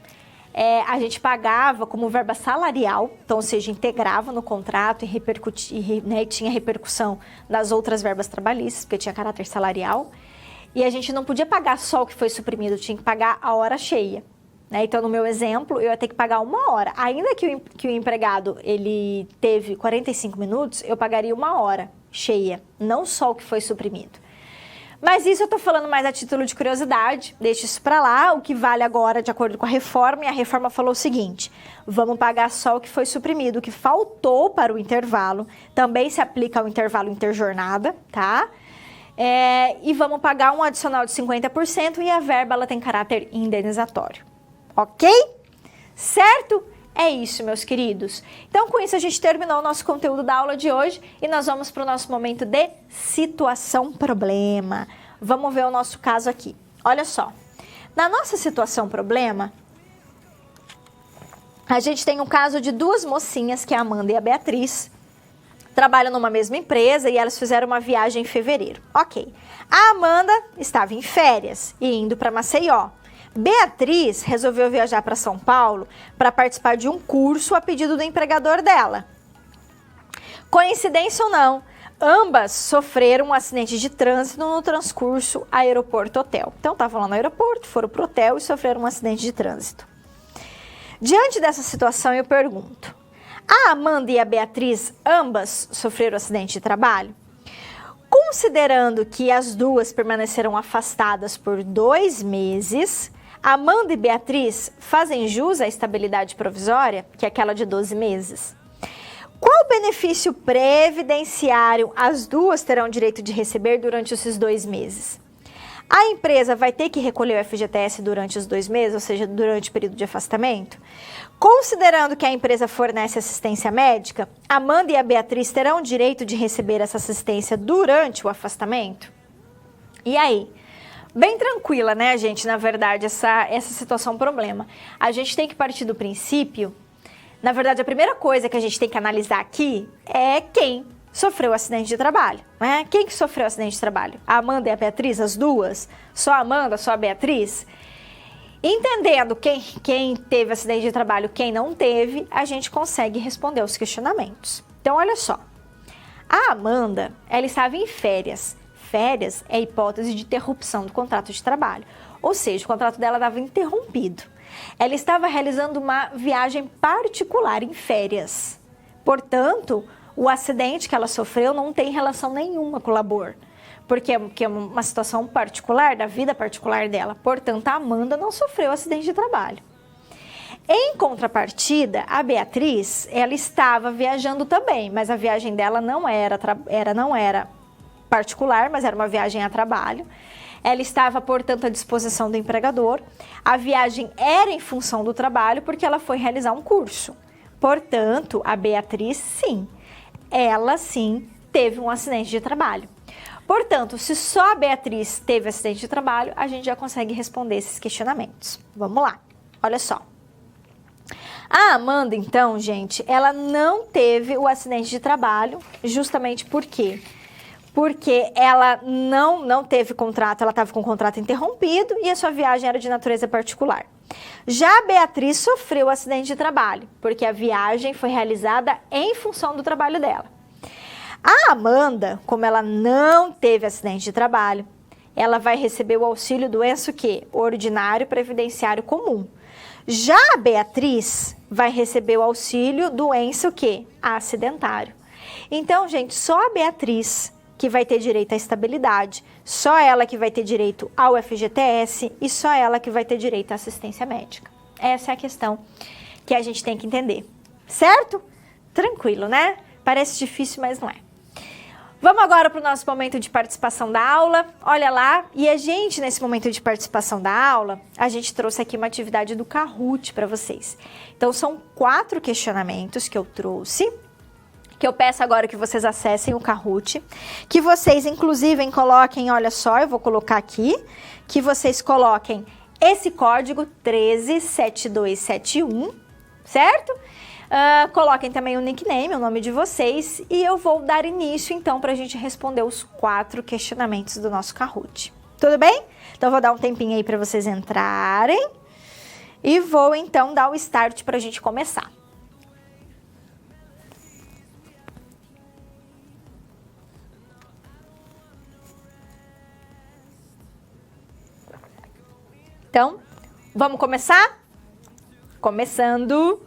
a gente pagava como verba salarial, então, ou seja, integrava no contrato e tinha repercussão das outras verbas trabalhistas, porque tinha caráter salarial, e a gente não podia pagar só o que foi suprimido, tinha que pagar a hora cheia. Então, no meu exemplo, eu ia ter que pagar 1 hora. Ainda que o empregado ele teve 45 minutos, eu pagaria 1 hora cheia, não só o que foi suprimido. Mas isso eu estou falando mais a título de curiosidade, deixa isso para lá, o que vale agora de acordo com a reforma, e a reforma falou o seguinte: vamos pagar só o que foi suprimido, o que faltou para o intervalo, também se aplica ao intervalo interjornada, tá? E vamos pagar um adicional de 50% e a verba ela tem caráter indenizatório, ok? Certo? É isso, meus queridos. Então, com isso, a gente terminou o nosso conteúdo da aula de hoje e nós vamos para o nosso momento de situação-problema. Vamos ver o nosso caso aqui. Olha só, na nossa situação-problema, a gente tem um caso de 2 mocinhas, que é a Amanda e a Beatriz, trabalham numa mesma empresa e elas fizeram uma viagem em fevereiro. Ok. A Amanda estava em férias e indo para Maceió. Beatriz resolveu viajar para São Paulo para participar de um curso a pedido do empregador dela. Coincidência ou não, ambas sofreram um acidente de trânsito no transcurso aeroporto-hotel. Então, estavam lá no aeroporto, foram para o hotel e sofreram um acidente de trânsito. Diante dessa situação, eu pergunto: a Amanda e a Beatriz ambas sofreram acidente de trabalho? Considerando que as duas permaneceram afastadas por 2 meses, Amanda e Beatriz fazem jus à estabilidade provisória, que é aquela de 12 meses. Qual benefício previdenciário as duas terão direito de receber durante esses 2 meses? A empresa vai ter que recolher o FGTS durante os 2 meses, ou seja, durante o período de afastamento? Considerando que a empresa fornece assistência médica, Amanda e a Beatriz terão direito de receber essa assistência durante o afastamento? E aí? Bem tranquila, né, gente, na verdade, essa situação problema. A gente tem que partir do princípio, na verdade, a primeira coisa que a gente tem que analisar aqui é quem sofreu acidente de trabalho, né? Quem que sofreu acidente de trabalho? A Amanda e a Beatriz, as duas? Só a Amanda, só a Beatriz? Entendendo quem teve acidente de trabalho, quem não teve, a gente consegue responder os questionamentos. Então, olha só. A Amanda, ela estava em férias. Férias é a hipótese de interrupção do contrato de trabalho. Ou seja, o contrato dela estava interrompido. Ela estava realizando uma viagem particular em férias. Portanto, o acidente que ela sofreu não tem relação nenhuma com o labor. Porque é uma situação particular, da vida particular dela. Portanto, a Amanda não sofreu acidente de trabalho. Em contrapartida, a Beatriz, ela estava viajando também, mas a viagem dela não era particular, mas era uma viagem a trabalho. Ela estava, portanto, à disposição do empregador. A viagem era em função do trabalho, porque ela foi realizar um curso. Portanto, a Beatriz, sim, ela sim teve um acidente de trabalho. Portanto, se só a Beatriz teve acidente de trabalho, a gente já consegue responder esses questionamentos. Vamos lá, olha só. A Amanda, então, gente, ela não teve o acidente de trabalho, justamente por quê? Porque ela não teve contrato, ela estava com o contrato interrompido e a sua viagem era de natureza particular. Já a Beatriz sofreu acidente de trabalho, porque a viagem foi realizada em função do trabalho dela. A Amanda, como ela não teve acidente de trabalho, ela vai receber o auxílio doença o quê? Ordinário previdenciário comum. Já a Beatriz vai receber o auxílio doença o quê? Acidentário. Então, gente, só a Beatriz que vai ter direito à estabilidade, só ela que vai ter direito ao FGTS e só ela que vai ter direito à assistência médica. Essa é a questão que a gente tem que entender, certo? Tranquilo, né? Parece difícil, mas não é. Vamos agora para o nosso momento de participação da aula. Olha lá, e a gente, nesse momento de participação da aula, a gente trouxe aqui uma atividade do Kahoot para vocês. Então, são 4 questionamentos que eu trouxe, que eu peço agora que vocês acessem o Kahoot, que vocês, inclusive, coloquem, olha só, eu vou colocar aqui, que vocês coloquem esse código 137271, certo? Coloquem também o nickname, o nome de vocês, e eu vou dar início, então, para a gente responder os 4 questionamentos do nosso Kahoot. Tudo bem? Então, eu vou dar um tempinho aí para vocês entrarem e vou, então, dar o start para a gente começar. Então, vamos começar? Começando.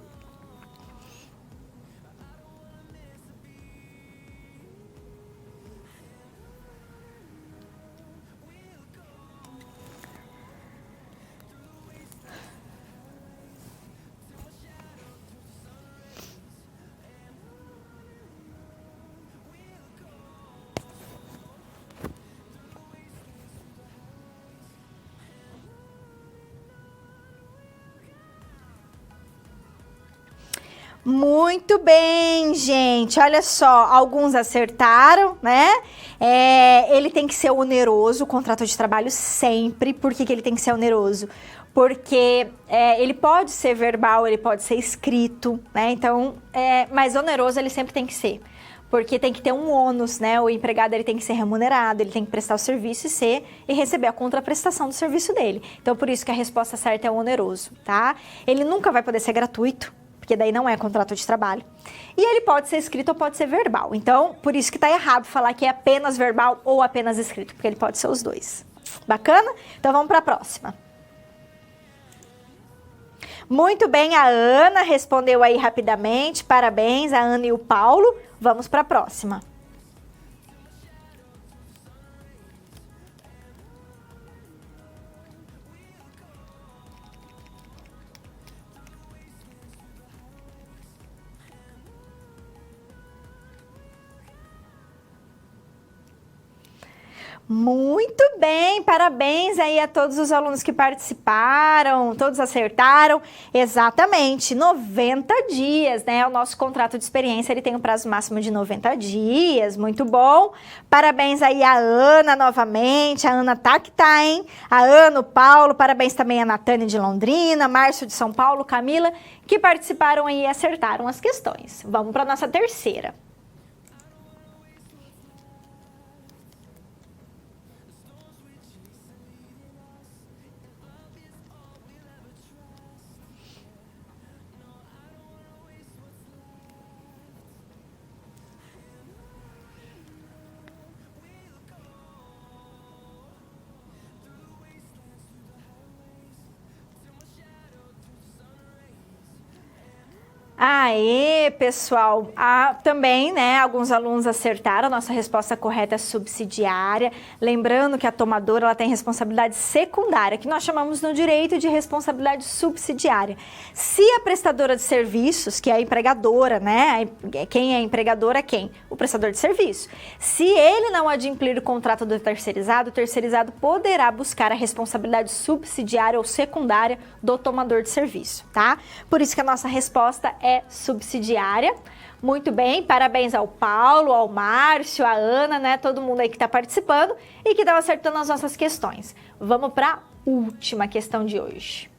Muito bem, gente. Olha só, alguns acertaram, né? Ele tem que ser oneroso, o contrato de trabalho sempre. Por que ele tem que ser oneroso? Porque ele pode ser verbal, ele pode ser escrito, né? Então, mas oneroso ele sempre tem que ser. Porque tem que ter um ônus, né? O empregado ele tem que ser remunerado, ele tem que prestar o serviço e receber a contraprestação do serviço dele. Então, por isso que a resposta certa é oneroso, tá? Ele nunca vai poder ser gratuito, porque daí não é contrato de trabalho. E ele pode ser escrito ou pode ser verbal. Então, por isso que tá errado falar que é apenas verbal ou apenas escrito, porque ele pode ser os dois. Bacana? Então, vamos para a próxima. Muito bem, a Ana respondeu aí rapidamente. Parabéns, a Ana e o Paulo. Vamos para a próxima. Muito bem, parabéns aí a todos os alunos que participaram, todos acertaram. Exatamente, 90 dias, né? O nosso contrato de experiência, ele tem um prazo máximo de 90 dias, muito bom. Parabéns aí a Ana novamente, a Ana tá que tá, hein? A Ana, o Paulo, parabéns também a Natânia de Londrina, Márcio de São Paulo, Camila, que participaram aí e acertaram as questões. Vamos para nossa terceira. Aê, pessoal! Também, né, alguns alunos acertaram, a nossa resposta correta é subsidiária. Lembrando que a tomadora, ela tem responsabilidade secundária, que nós chamamos no direito de responsabilidade subsidiária. Se a prestadora de serviços, que é a empregadora, né, quem é empregadora é quem? O prestador de serviço. Se ele não adimplir o contrato do terceirizado, o terceirizado poderá buscar a responsabilidade subsidiária ou secundária do tomador de serviço, tá? Por isso que a nossa resposta é subsidiária. Muito bem, parabéns ao Paulo, ao Márcio, à Ana, né? Todo mundo aí que está participando e que estava acertando as nossas questões. Vamos para a última questão de hoje.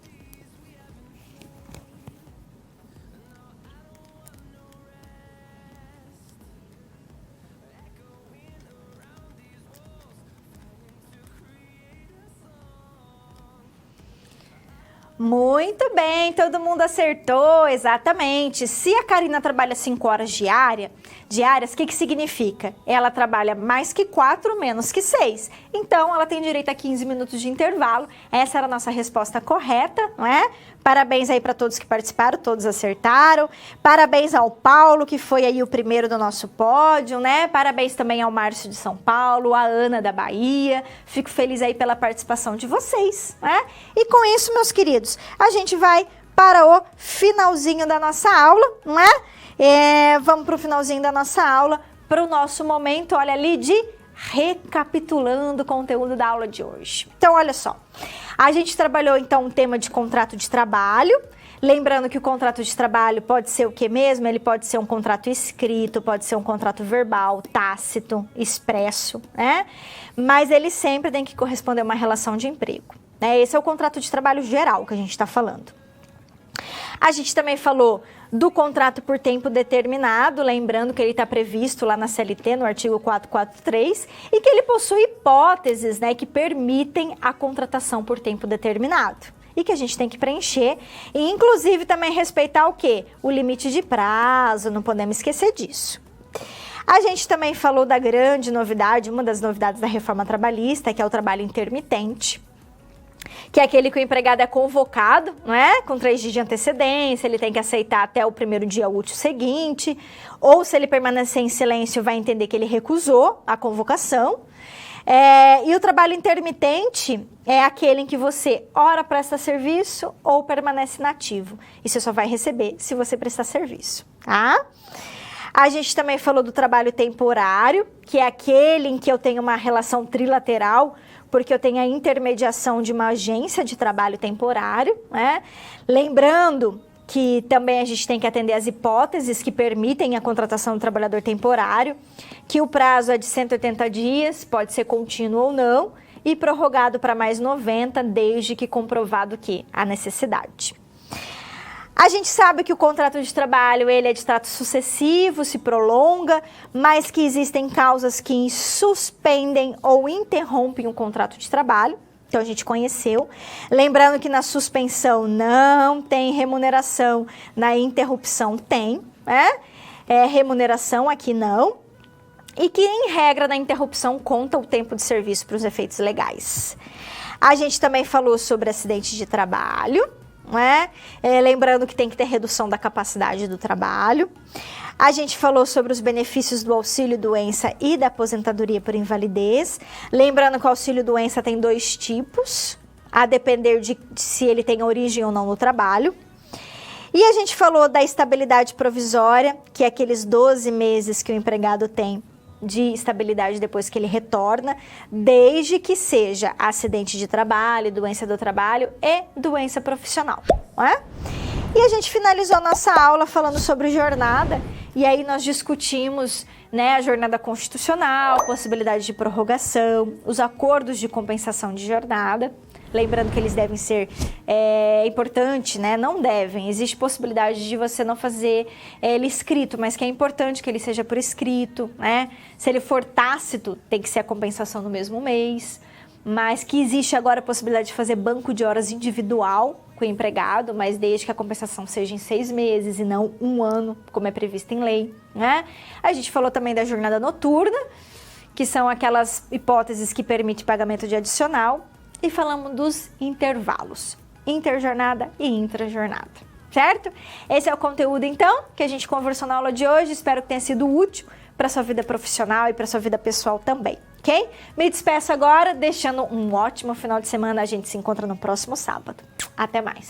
Muito bem, todo mundo acertou, exatamente. Se a Karina trabalha 5 horas diárias, o que significa? Ela trabalha mais que 4, menos que 6. Então, ela tem direito a 15 minutos de intervalo. Essa era a nossa resposta correta, não é? Parabéns aí para todos que participaram, todos acertaram. Parabéns ao Paulo, que foi aí o primeiro do nosso pódio, né? Parabéns também ao Márcio de São Paulo, a Ana da Bahia. Fico feliz aí pela participação de vocês, né? E com isso, meus queridos, a gente vai para o finalzinho da nossa aula, não é? Vamos para o finalzinho da nossa aula, para o nosso momento, olha ali, de recapitulando o conteúdo da aula de hoje. Então, olha só, a gente trabalhou então um tema de contrato de trabalho. Lembrando que o contrato de trabalho pode ser o que mesmo? Ele pode ser um contrato escrito, pode ser um contrato verbal, tácito, expresso, né? Mas ele sempre tem que corresponder a uma relação de emprego, né? Esse é o contrato de trabalho geral que a gente está falando. A gente também falou do contrato por tempo determinado, lembrando que ele está previsto lá na CLT, no artigo 443, e que ele possui hipóteses, né, que permitem a contratação por tempo determinado. E que a gente tem que preencher, e inclusive também respeitar o quê? O limite de prazo, não podemos esquecer disso. A gente também falou da grande novidade, uma das novidades da reforma trabalhista, que é o trabalho intermitente, que é aquele que o empregado é convocado, não é? Com 3 dias de antecedência, ele tem que aceitar até o primeiro dia útil seguinte, ou se ele permanecer em silêncio, vai entender que ele recusou a convocação. E o trabalho intermitente é aquele em que você ora presta serviço ou permanece inativo. E você só vai receber se você prestar serviço, tá? A gente também falou do trabalho temporário, que é aquele em que eu tenho uma relação trilateral, porque eu tenho a intermediação de uma agência de trabalho temporário, né? Lembrando que também a gente tem que atender às hipóteses que permitem a contratação do trabalhador temporário, que o prazo é de 180 dias, pode ser contínuo ou não, e prorrogado para mais 90, desde que comprovado que há necessidade. A gente sabe que o contrato de trabalho, ele é de trato sucessivo, se prolonga, mas que existem causas que suspendem ou interrompem o contrato de trabalho. Então, a gente conheceu. Lembrando que na suspensão não tem remuneração, na interrupção tem, né? Remuneração aqui não. E que, em regra, na interrupção conta o tempo de serviço para os efeitos legais. A gente também falou sobre acidente de trabalho, né? Lembrando que tem que ter redução da capacidade do trabalho. A gente falou sobre os benefícios do auxílio-doença e da aposentadoria por invalidez. Lembrando que o auxílio-doença tem 2 tipos, a depender de se ele tem origem ou não no trabalho. E a gente falou da estabilidade provisória, que é aqueles 12 meses que o empregado tem de estabilidade depois que ele retorna, desde que seja acidente de trabalho, doença do trabalho e doença profissional, não é? E a gente finalizou a nossa aula falando sobre jornada, e aí nós discutimos, né, a jornada constitucional, possibilidade de prorrogação, os acordos de compensação de jornada. Lembrando que eles devem ser importante, né? Não devem. Existe possibilidade de você não fazer ele escrito, mas que é importante que ele seja por escrito, né? Se ele for tácito, tem que ser a compensação no mesmo mês. Mas que existe agora a possibilidade de fazer banco de horas individual com o empregado, mas desde que a compensação seja em 6 meses e não 1 ano, como é previsto em lei, né? A gente falou também da jornada noturna, que são aquelas hipóteses que permitem pagamento de adicional. E falamos dos intervalos, interjornada e intrajornada, certo? Esse é o conteúdo, então, que a gente conversou na aula de hoje. Espero que tenha sido útil para sua vida profissional e para sua vida pessoal também, ok? Me despeço agora, deixando um ótimo final de semana. A gente se encontra no próximo sábado. Até mais!